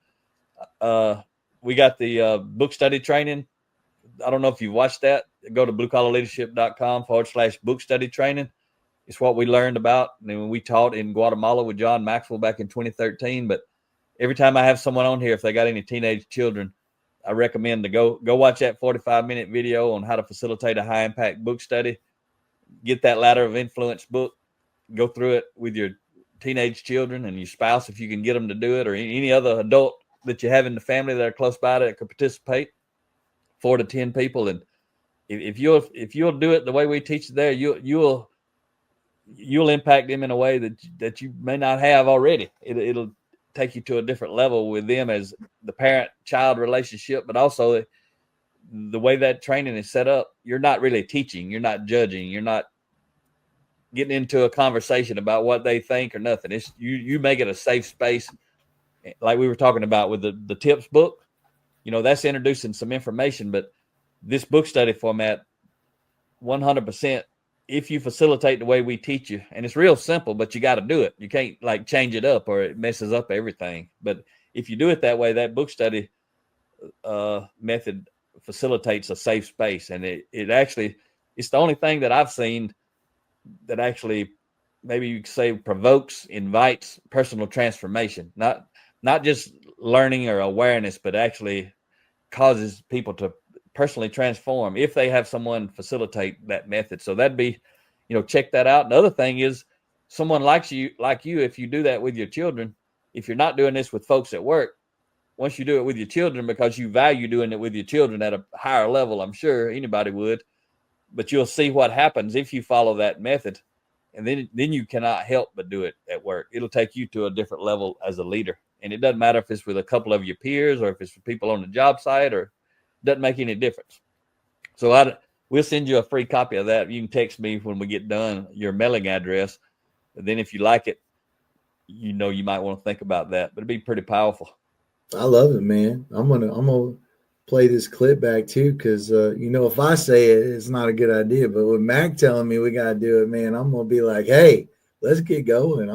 we got the book study training. I don't know if you've watched that. Go to bluecollarleadership.com/book study training. It's what we learned about when we taught in Guatemala with John Maxwell back in 2013. But every time I have someone on here, if they got any teenage children, I recommend to go watch that 45-minute video on how to facilitate a high-impact book study. get that Ladder of Influence book, go through it with your teenage children and your spouse, if you can get them to do it, or any other adult that you have in the family that are close by that could participate, 4 to 10 people. And if you'll do it the way we teach it there, you'll impact them in a way that you may not have already. It'll take you to a different level with them as the parent-child relationship, but also the way that training is set up. You're not really teaching, you're not judging, you're not getting into a conversation about what they think or nothing. It's you make it a safe space, like we were talking about with the tips book. That's introducing some information, but this book study format, 100%, if you facilitate the way we teach you, and it's real simple, but you got to do it. You can't like change it up or it messes up everything. But if you do it that way, that book study method facilitates a safe space. And it actually, it's the only thing that I've seen that actually, maybe you could say, invites personal transformation, not just learning or awareness, but actually causes people to personally transform if they have someone facilitate that method. So that'd be, check that out. Another thing is, someone like you, if you do that with your children, if you're not doing this with folks at work, once you do it with your children, because you value doing it with your children at a higher level, I'm sure anybody would, but you'll see what happens if you follow that method. And then you cannot help but do it at work. It'll take you to a different level as a leader. And it doesn't matter if it's with a couple of your peers or if it's with people on the job site, or doesn't make any difference. So we'll send you a free copy of that. You can text me when we get done your mailing address. And then if you like it, you might want to think about that. But it'd be pretty powerful. I love it, man. I'm gonna play this clip back too, because if I say it, it's not a good idea. But with Mac telling me we gotta do it, man, I'm gonna be like, hey, let's get going.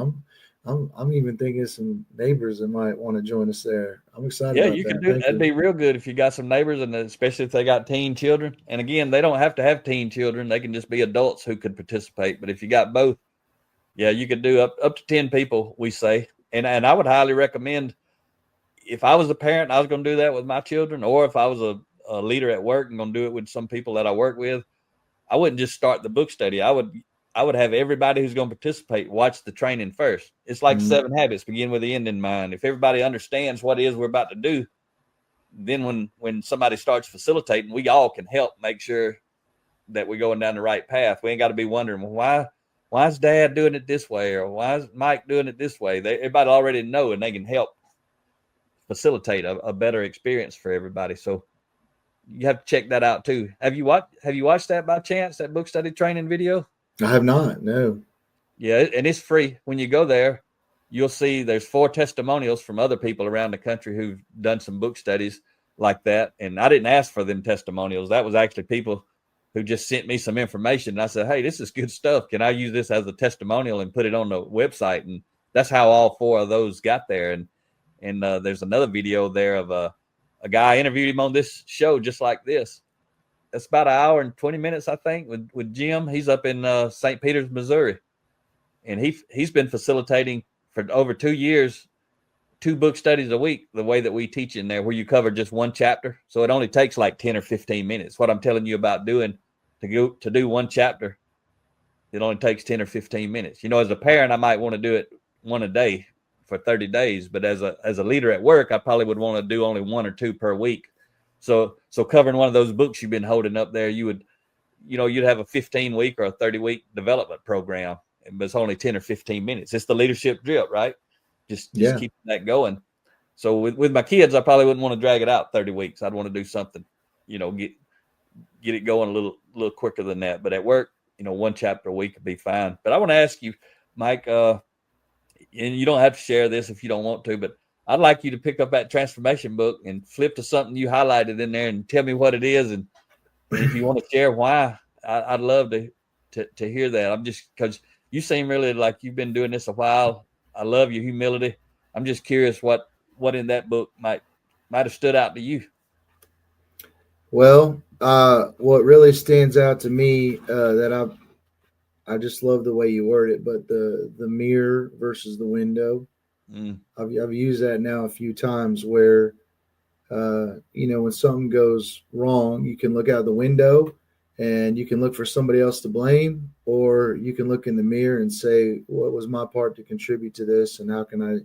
I'm even thinking some neighbors that might want to join us there. I'm excited. Yeah, about you that. can do it. That'd be real good if you got some neighbors, and especially if they got teen children. And again, they don't have to have teen children; they can just be adults who could participate. But if you got both, yeah, you could do up to 10 people, we say. And I would highly recommend, if I was a parent, I was going to do that with my children, or if I was a leader at work and going to do it with some people that I work with, I wouldn't just start the book study. I would have everybody who's going to participate watch the training first. It's like 7 Habits, begin with the end in mind. If everybody understands what it is we're about to do, then when somebody starts facilitating, we all can help make sure that we're going down the right path. We ain't got to be wondering, well, why is Dad doing it this way, or why is Mike doing it this way? Everybody already know, and they can help facilitate a better experience for everybody. So you have to check that out too. Have you watched that by chance, that book study training video? I have not. No. Yeah, and it's free. When you go there, you'll see there's 4 testimonials from other people around the country who've done some book studies like that. And I didn't ask for them testimonials. That was actually people who just sent me some information. And I said, hey, this is good stuff. Can I use this as a testimonial and put it on the website? And that's how all 4 of those got there. And there's another video there of a guy. I interviewed him on this show just like this. It's about 1 hour and 20 minutes, I think, with Jim. He's up in St. Peters, Missouri. And he's been facilitating for over 2 years, 2 book studies a week, the way that we teach in there, where you cover just one chapter. So it only takes like 10 or 15 minutes. What I'm telling you about doing to do one chapter, it only takes 10 or 15 minutes. As a parent, I might want to do it one a day for 30 days. But as a leader at work, I probably would want to do only 1 or 2 per week. So covering one of those books you've been holding up there, you'd have a 15-week or a 30-week development program, but it's only 10 or 15 minutes. It's the leadership drip, right? Just keep that going. So with my kids, I probably wouldn't want to drag it out 30 weeks. I'd want to do something, get it going a little quicker than that. But at work, 1 chapter a week would be fine. But I want to ask you, Mike, and you don't have to share this if you don't want to, but I'd like you to pick up that transformation book and flip to something you highlighted in there and tell me what it is. And if you want to share why, I'd love to hear that. I'm just, because you seem really like you've been doing this a while. I love your humility. I'm just curious what in that book might have stood out to you. Well, what really stands out to me that I just love the way you word it, but the mirror versus the window. I've used that now a few times where, when something goes wrong, you can look out the window And you can look for somebody else to blame, or you can look in the mirror and say, what was my part to contribute to this, and how can I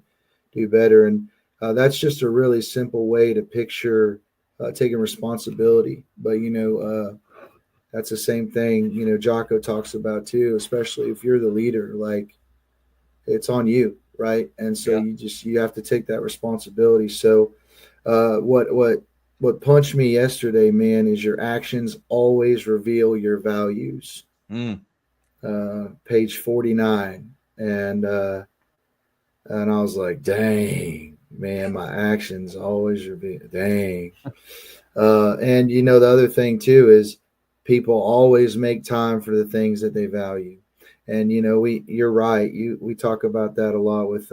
do better? And that's just a really simple way to picture taking responsibility. But that's the same thing Jocko talks about too, especially if you're the leader. Like, it's on you, right? And so Yeah. you have to take that responsibility. So what punched me yesterday, man, is your actions always reveal your values. Mm. Page 49. And I was like, dang, man, my actions always reveal, dang. And the other thing too is people always make time for the things that they value. And you're right. We talk about that a lot with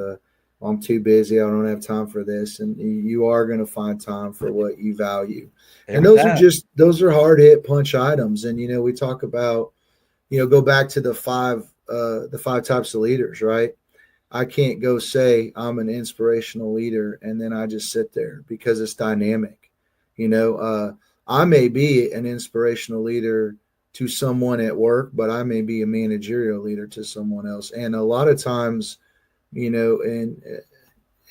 I'm too busy, I don't have time for this. And you are going to find time for what you value. And Every time. those are hard hit punch items. And we talk about, go back to the five types of leaders, right? I can't go say I'm an inspirational leader and then I just sit there, because it's dynamic. I may be an inspirational leader to someone at work, but I may be a managerial leader to someone else. And a lot of times, and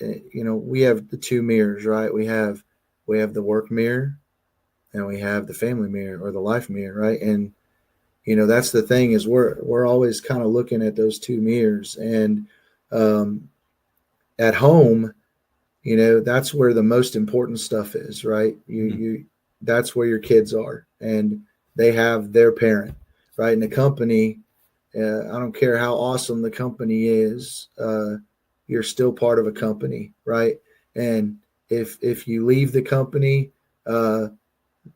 we have the two mirrors, right? We have the work mirror and we have the family mirror or the life mirror, right? And that's the thing, is we're always kind of looking at those two mirrors. And um, at home, that's where the most important stuff is, right? That's where your kids are, and they have their parent, right? In the company, I don't care how awesome the company is, you're still part of a company, right? And if you leave the company, uh,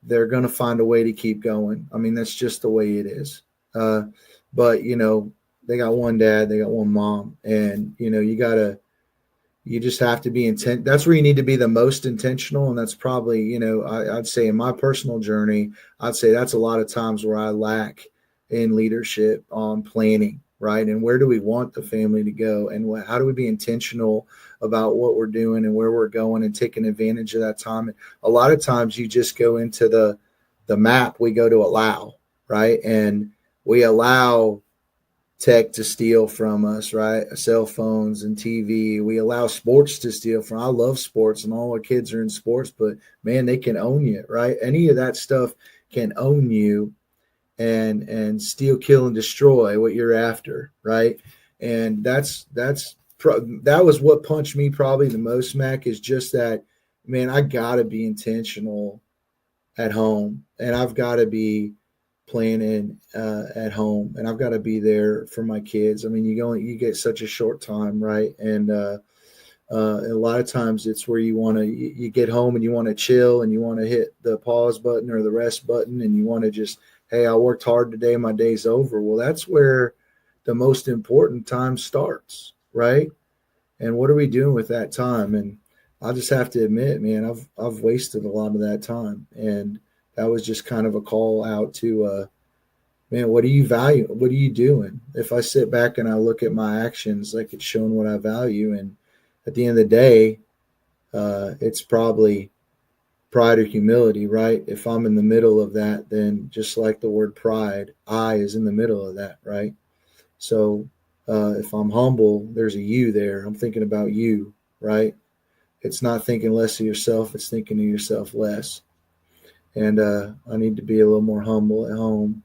they're going to find a way to keep going. I mean, that's just the way it is. But they got one dad, they got one mom, and you just have to be intent. That's where you need to be the most intentional. And that's probably, I'd say in my personal journey, I'd say that's a lot of times where I lack in leadership on planning, right? And where do we want the family to go? And how do we be intentional about what we're doing and where we're going and taking advantage of that time? And a lot of times you just go into the map, we go to allow, right? And we allow tech to steal from us, right? Cell phones and TV. We allow sports to steal from. I love sports, and all our kids are in sports, but man, they can own you, right? Any of that stuff can own you and steal, kill, and destroy what you're after, right? And that was what punched me probably the most, Mac, is just that, man, I gotta be intentional at home, and I've got to be planning at home, and I've got to be there for my kids. I mean, you get such a short time, right? And a lot of times it's where you get home and you want to chill and you want to hit the pause button or the rest button, and you want to just, hey, I worked hard today, my day's over. Well, that's where the most important time starts, right? And what are we doing with that time? And I just have to admit, man, I've wasted a lot of that time, and that was just kind of a call out to, man, what do you value? What are you doing? If I sit back and I look at my actions, like, it's showing what I value, and at the end of the day, it's probably pride or humility, right? If I'm in the middle of that, then just like the word pride, I is in the middle of that, right? So if I'm humble, there's a you there. I'm thinking about you, right? It's not thinking less of yourself, it's thinking of yourself less. And I need to be a little more humble at home.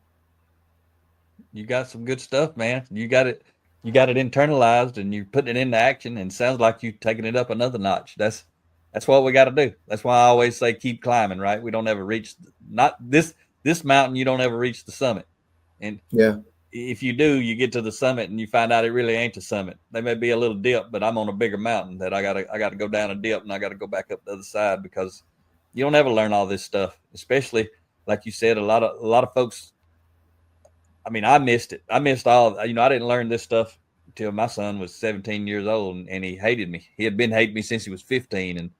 You got some good stuff, man. You got it internalized and you're putting it into action, and sounds like you taking it up another notch. That's what we got to do. That's why I always say keep climbing, right? We don't ever reach, not this mountain, you don't ever reach the summit. And Yeah. if you do, you get to the summit and you find out it really ain't the summit. There may be a little dip, but I'm on a bigger mountain that I gotta go down a dip, and I gotta go back up the other side, because you don't ever learn all this stuff. Especially like you said, a lot of folks. I mean, I missed it. I missed all. I didn't learn this stuff until my son was 17 years old, and he hated me. He had been hating me since he was 15,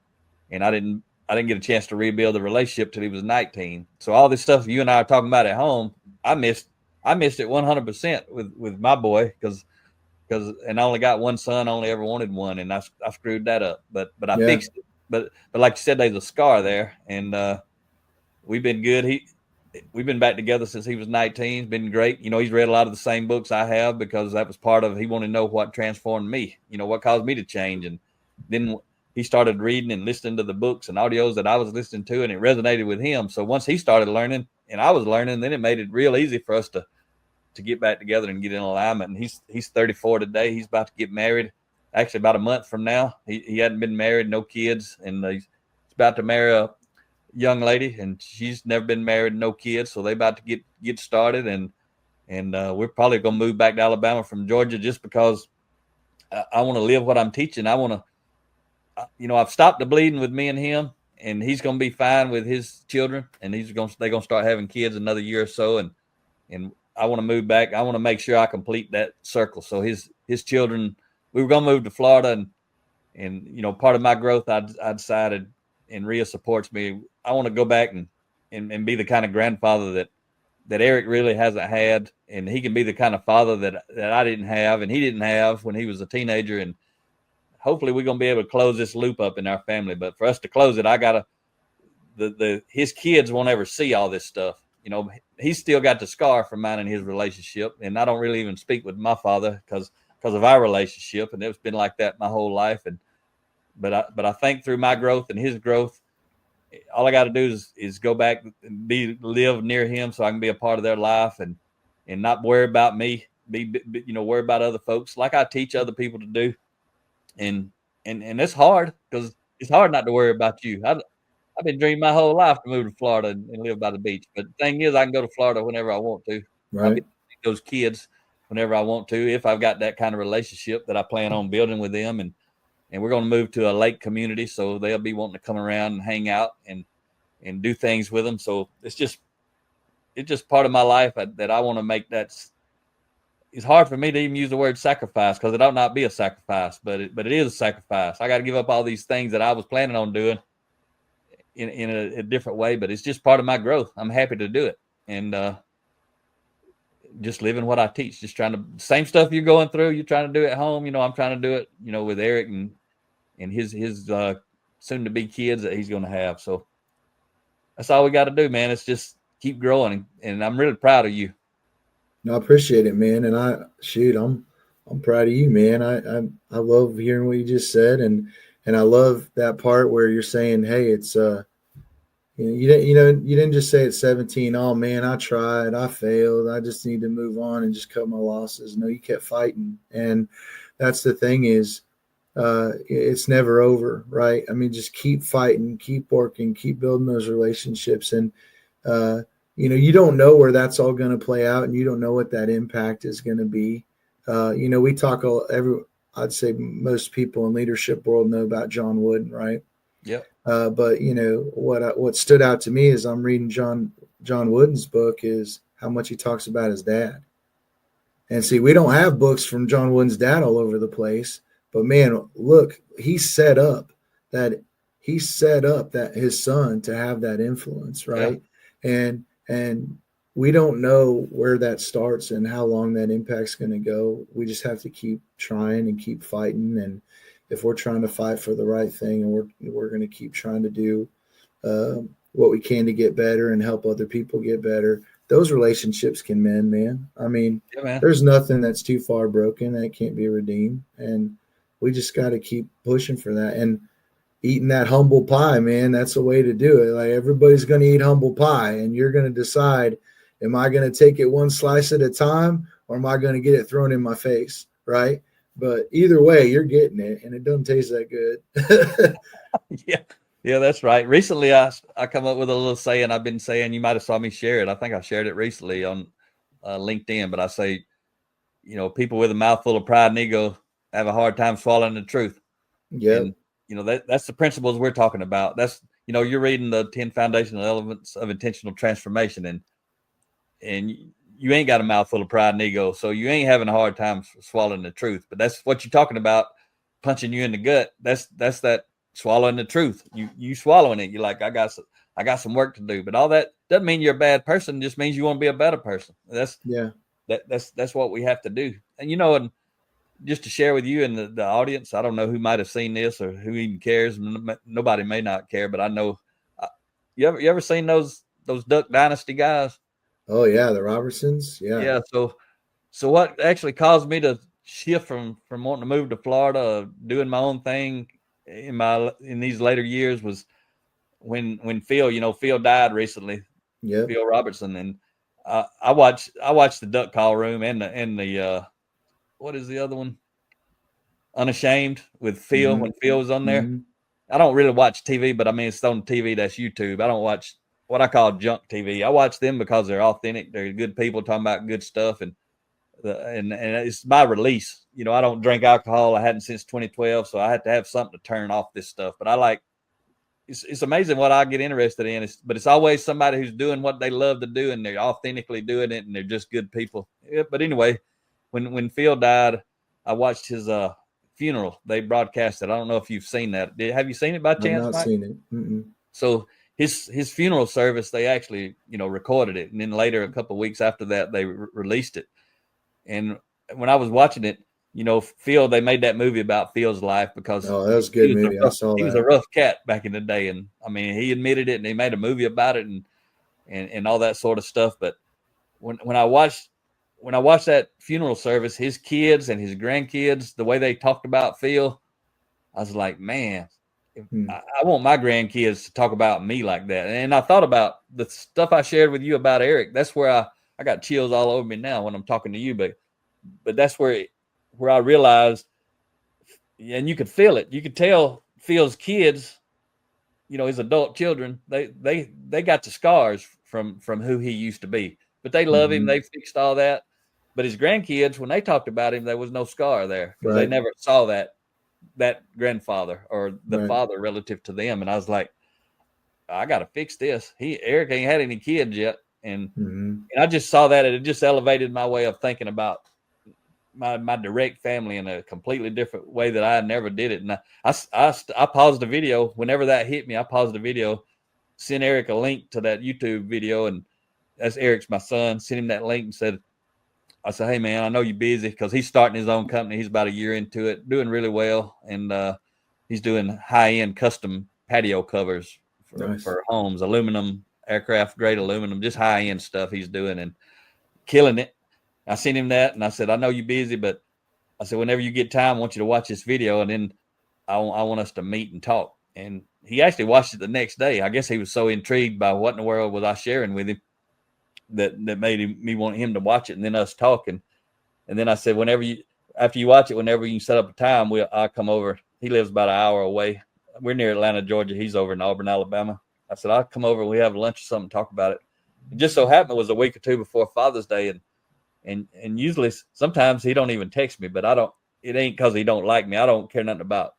and I didn't get a chance to rebuild the relationship till he was 19. So all this stuff you and I are talking about at home, I missed. I missed it 100% with my boy, and I only got one son. I only ever wanted one, and I screwed that up. But I Yeah. fixed it. But like you said, there's a scar there, and we've been good. we've been back together since he was 19. It's been great. He's read a lot of the same books I have because that was part of, he wanted to know what transformed me, what caused me to change. And then he started reading and listening to the books and audios that I was listening to, and it resonated with him. So once he started learning and I was learning, then it made it real easy for us to get back together and get in alignment. And he's 34 today. He's about to get married actually about a month from now. He hadn't been married, no kids, and he's about to marry a young lady, and she's never been married, no kids. So they about to get started, and we're probably going to move back to Alabama from Georgia just because I want to live what I'm teaching. I want to, I've stopped the bleeding with me and him, and he's going to be fine with his children, and they're going to start having kids another year or so, and I want to move back. I want to make sure I complete that circle. So his children, we were going to move to Florida, and part of my growth, I decided, and Rhea supports me, I want to go back and be the kind of grandfather that Eric really hasn't had, and he can be the kind of father that I didn't have and he didn't have when he was a teenager. And hopefully we're going to be able to close this loop up in our family. But for us to close it, I got to, his kids won't ever see all this stuff. He's still got the scar from mine and his relationship. And I don't really even speak with my father because of our relationship. And it's been like that my whole life. But I think through my growth and his growth, all I got to do is go back and live near him so I can be a part of their life and not worry about me, worry about other folks like I teach other people to do. And it's hard because it's hard not to worry about you. I've been dreaming my whole life to move to Florida and live by the beach. But the thing is, I can go to Florida whenever I want to. Right. I'll be with those kids whenever I want to, if I've got that kind of relationship that I plan on building with them. And we're going to move to a lake community, so they'll be wanting to come around and hang out and do things with them. So it's just part of my life that I want to make. It's hard for me to even use the word sacrifice because it ought not be a sacrifice, but it is a sacrifice. I got to give up all these things that I was planning on doing in a different way, but it's just part of my growth. I'm happy to do it. And just living what I teach, just trying to, same stuff you're going through, you're trying to do at home. I'm trying to do it, with Eric and his soon to be kids that he's going to have. So that's all we got to do, man. It's just keep growing. And I'm really proud of you. No, I appreciate it, man. And I'm proud of you, man. I love hearing what you just said. And I love that part where you're saying, hey, it's, you didn't just say at 17, oh man, I tried, I failed, I just need to move on and just cut my losses. No, you kept fighting. And that's the thing is, it's never over, right? I mean, just keep fighting, keep working, keep building those relationships. And, you don't know where that's all going to play out, and you don't know what that impact is going to be. We talk I'd say most people in leadership world know about John Wooden, right? Yep. But what stood out to me is I'm reading John Wooden's book is how much he talks about his dad. And see, we don't have books from John Wooden's dad all over the place, but man, look, he set up that his son to have that influence, right? Yeah. And we don't know where that starts and how long that impact's going to go. We just have to keep trying and keep fighting. And if we're trying to fight for the right thing, and we're going to keep trying to do what we can to get better and help other people get better, those relationships can mend, man. I mean, there's nothing that's too far broken that can't be redeemed. And we just got to keep pushing for that. And eating that humble pie, man, that's the way to do it. Like, everybody's going to eat humble pie, and you're going to decide, am I going to take it one slice at a time, or am I going to get it thrown in my face, right? But either way, you're getting it, and it doesn't taste that good. Yeah, that's right. Recently, I come up with a little saying I've been saying. You might have saw me share it. I think I shared it recently on LinkedIn, but I say, people with a mouthful of pride and ego have a hard time swallowing the truth. Yeah. That's the principles we're talking about. That's, you're reading the 10 foundational elements of intentional transformation, and you ain't got a mouthful of pride and ego, so you ain't having a hard time swallowing the truth. But that's what you're talking about, punching you in the gut. That's that swallowing the truth. You swallowing it. You're like, I got some work to do. But all that doesn't mean you're a bad person. It just means you want to be a better person. That's what we have to do. And and just to share with you and the audience, I don't know who might have seen this or who even cares. Nobody may not care, but I know. You ever seen those those Duck Dynasty guys. Oh yeah, the Robertsons. Yeah. Yeah. So what actually caused me to shift from wanting to move to Florida, doing my own thing in these later years was when Phil died recently, Yep. Phil Robertson, and I watched the Duck Call Room and the what is the other one? Unashamed with Phil, when Phil was on there. Mm-hmm. I don't really watch TV, but I mean, it's on TV. That's YouTube. I don't watch what I call junk TV. I watch them because they're authentic. They're good people talking about good stuff, and it's my release. I don't drink alcohol. I hadn't since 2012, so I had to have something to turn off this stuff. But I like. It's amazing what I get interested in. But it's always somebody who's doing what they love to do, and they're authentically doing it, and they're just good people. Yeah, but anyway, when Phil died, I watched his funeral. They broadcast it. I don't know if you've seen that. Have you seen it by I've chance, not Mike? seen it. Mm-mm. So his funeral service, they actually recorded it, and then later, a couple of weeks after that, they released it. And when I was watching it, Phil, they made that movie about Phil's life because Oh, that was a good movie. I saw he was that. a rough cat back in the day, and I mean, he admitted it, and he made a movie about it, and all that sort of stuff. But when I watched that funeral service, his kids and his grandkids, the way they talked about Phil, I was like, man, I want my grandkids to talk about me like that. And I thought about the stuff I shared with you about Eric. That's where I got chills all over me now when I'm talking to you, but that's where I realized, and you could feel it. You could tell Phil's kids, his adult children, they got the scars from who he used to be, but they love him. They fixed all that. But his grandkids, when they talked about him, there was no scar there because they never saw that grandfather or the father relative to them. And I was like, I got to fix this. Eric ain't had any kids yet. And I just saw that, and it just elevated my way of thinking about my direct family in a completely different way that I never did it. And I paused the video whenever that hit me. I paused the video, sent Eric a link to that YouTube video, and that's Eric's my son. Sent him that link and said, hey man, I know you're busy, because he's starting his own company. He's about a year into it, doing really well, and he's doing high-end custom patio covers for homes, aluminum, aircraft grade aluminum, just high-end stuff he's doing and killing it. I sent him that, and I said, I know you're busy, but I said, whenever you get time, I want you to watch this video, and then I want us to meet and talk. And he actually watched it the next day. I guess he was so intrigued by what in the world was I sharing with him that made me want him to watch it, and then us talking. And then I said, after you watch it, whenever you set up a time, I'll come over. He lives about an hour away. We're near Atlanta, Georgia. He's over in Auburn, Alabama. I said, I'll come over. We have lunch or something, talk about it. It just so happened it was a week or two before Father's Day, and usually sometimes he don't even text me, but it ain't because he don't like me. I don't care nothing about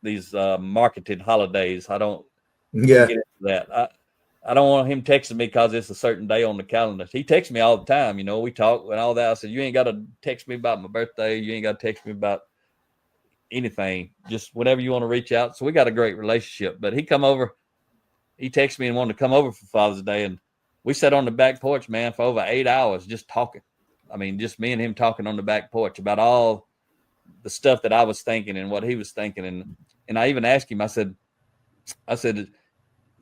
these marketed holidays. I don't get into that. I don't want him texting me because it's a certain day on the calendar. He texts me all the time. We talk and all that. I said, you ain't got to text me about my birthday. You ain't got to text me about anything. Just whenever you want to reach out. So we got a great relationship. But he texted me and wanted to come over for Father's Day, and we sat on the back porch, man, for over 8 hours just talking. I mean, just me and him talking on the back porch about all the stuff that I was thinking and what he was thinking. And I even asked him, I said,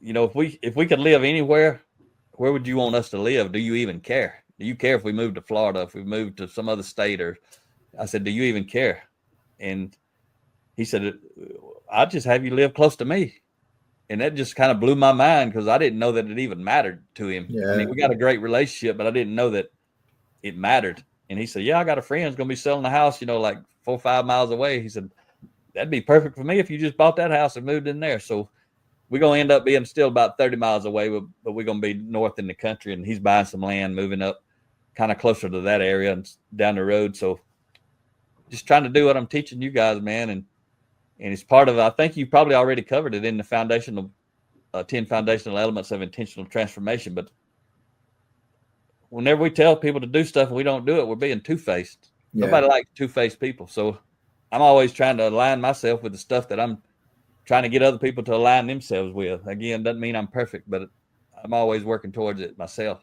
if we could live anywhere, where would you want us to live? Do you even care? Do you care if we moved to Florida, if we moved to some other state? Or I said, do you even care? And he said, I'd just have you live close to me. And that just kind of blew my mind, because I didn't know that it even mattered to him. Yeah. I mean, we got a great relationship, but I didn't know that it mattered. And he said, yeah, I got a friend who's going to be selling a house, like 4 or 5 miles away. He said, that'd be perfect for me if you just bought that house and moved in there. So we're going to end up being still about 30 miles away, but we're going to be north in the country, and he's buying some land, moving up kind of closer to that area and down the road. So just trying to do what I'm teaching you guys, man. And it's part of, I think you probably already covered it in the 10 foundational elements of intentional transformation. But whenever we tell people to do stuff and we don't do it, we're being two-faced. Yeah. Nobody likes two-faced people. So I'm always trying to align myself with the stuff that I'm trying to get other people to align themselves with. Again, doesn't mean I'm perfect, but I'm always working towards it myself.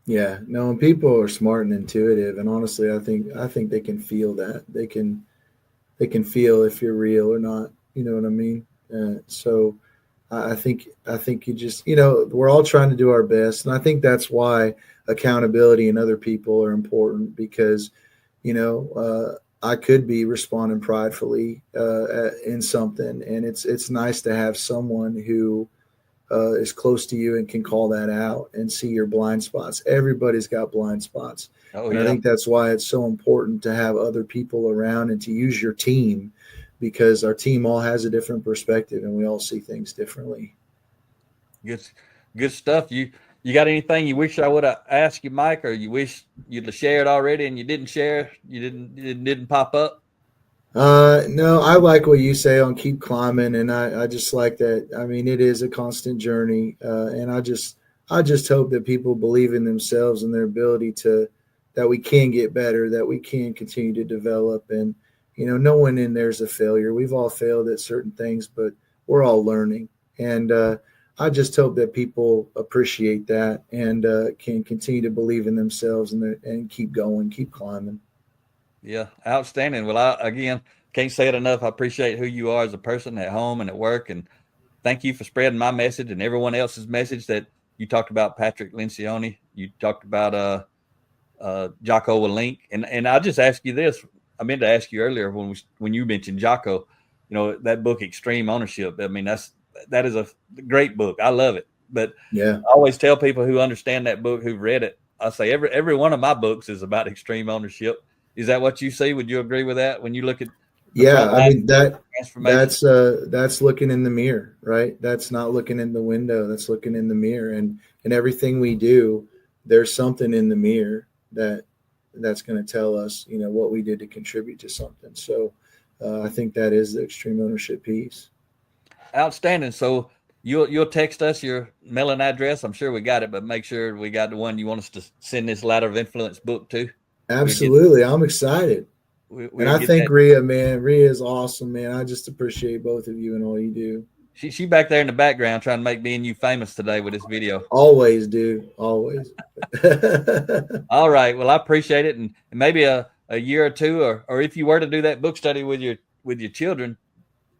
Yeah, no, and people are smart and intuitive, and honestly, I think they can feel that. They can feel if you're real or not. You know what I mean? So I think you just, we're all trying to do our best, and I think that's why accountability and other people are important because, I could be responding pridefully in something, and it's nice to have someone who is close to you and can call that out and see your blind spots. Everybody's got blind spots. Oh, And I yeah. think that's why it's so important to have other people around and to use your team because our team all has a different perspective and we all see things differently. Good stuff. You got anything you wish I would have asked you, Mike, or you wish you'd have shared already and you didn't share? You didn't pop up? No, I like what you say on keep climbing, and I just like that. I mean, it is a constant journey, and I just hope that people believe in themselves and their ability to that we can get better, that we can continue to develop, and no one in there is a failure. We've all failed at certain things, but we're all learning, and I just hope that people appreciate that and can continue to believe in themselves and keep going, keep climbing. Yeah, outstanding. Well, I again can't say it enough. I appreciate who you are as a person at home and at work, and thank you for spreading my message and everyone else's message that you talked about. Patrick Lencioni, you talked about Jocko Willink, and I'll just ask you this. I meant to ask you earlier when you mentioned Jocko, that book Extreme Ownership. I mean, that is a great book. I love it. But Yeah. I always tell people who understand that book, who've read it, I say every one of my books is about extreme ownership. Is that what you see? Would you agree with that when you look at the Yeah, front I line mean transformation? that's looking in the mirror, right? That's not looking in the window. That's looking in the mirror, and everything we do, there's something in the mirror that's going to tell us, what we did to contribute to something. So, I think that is the extreme ownership piece. Outstanding. So you'll text us your mailing address. I'm sure we got it, but make sure we got the one you want us to send this Ladder of Influence book to. We'll get Absolutely, I'm excited, and we'll I get think that. Rhea, man, Rhea is awesome, man. I just appreciate both of you and all you do. She back there in the background trying to make me and you famous today with this video. Always, dude. Always. All right. Well, I appreciate it, and maybe a year or two, or if you were to do that book study with your children,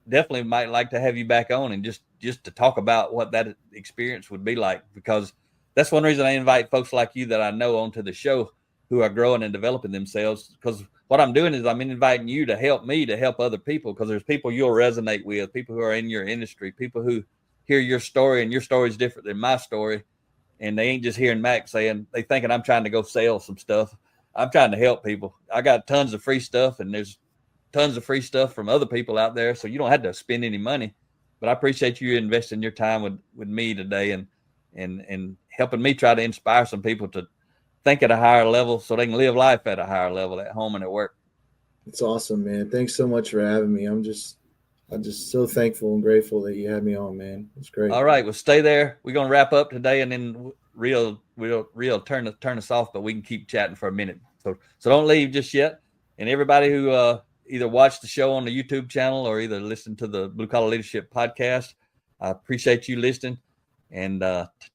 definitely might like to have you back on and just to talk about what that experience would be like, because that's one reason I invite folks like you that I know onto the show who are growing and developing themselves, because what I'm doing is I'm inviting you to help me to help other people, because there's people you'll resonate with, people who are in your industry, people who hear your story and your story is different than my story, and they ain't just hearing Mac saying they thinking I'm trying to go sell some stuff. I'm trying to help people. I got tons of free stuff, and there's tons of free stuff from other people out there, so you don't have to spend any money. But I appreciate you investing your time with me today, and helping me try to inspire some people to think at a higher level so they can live life at a higher level at home and at work. It's awesome, man. Thanks so much for having me. I'm just so thankful and grateful that you had me on, man. It's great. All right, well, stay there. We're gonna wrap up today, and then real turn us off, but we can keep chatting for a minute. So don't leave just yet. And everybody who either watched the show on the YouTube channel or either listened to the Blue Collar Leadership podcast, I appreciate you listening, and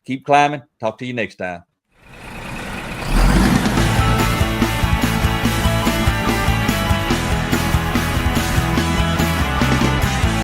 keep climbing. Talk to you next time.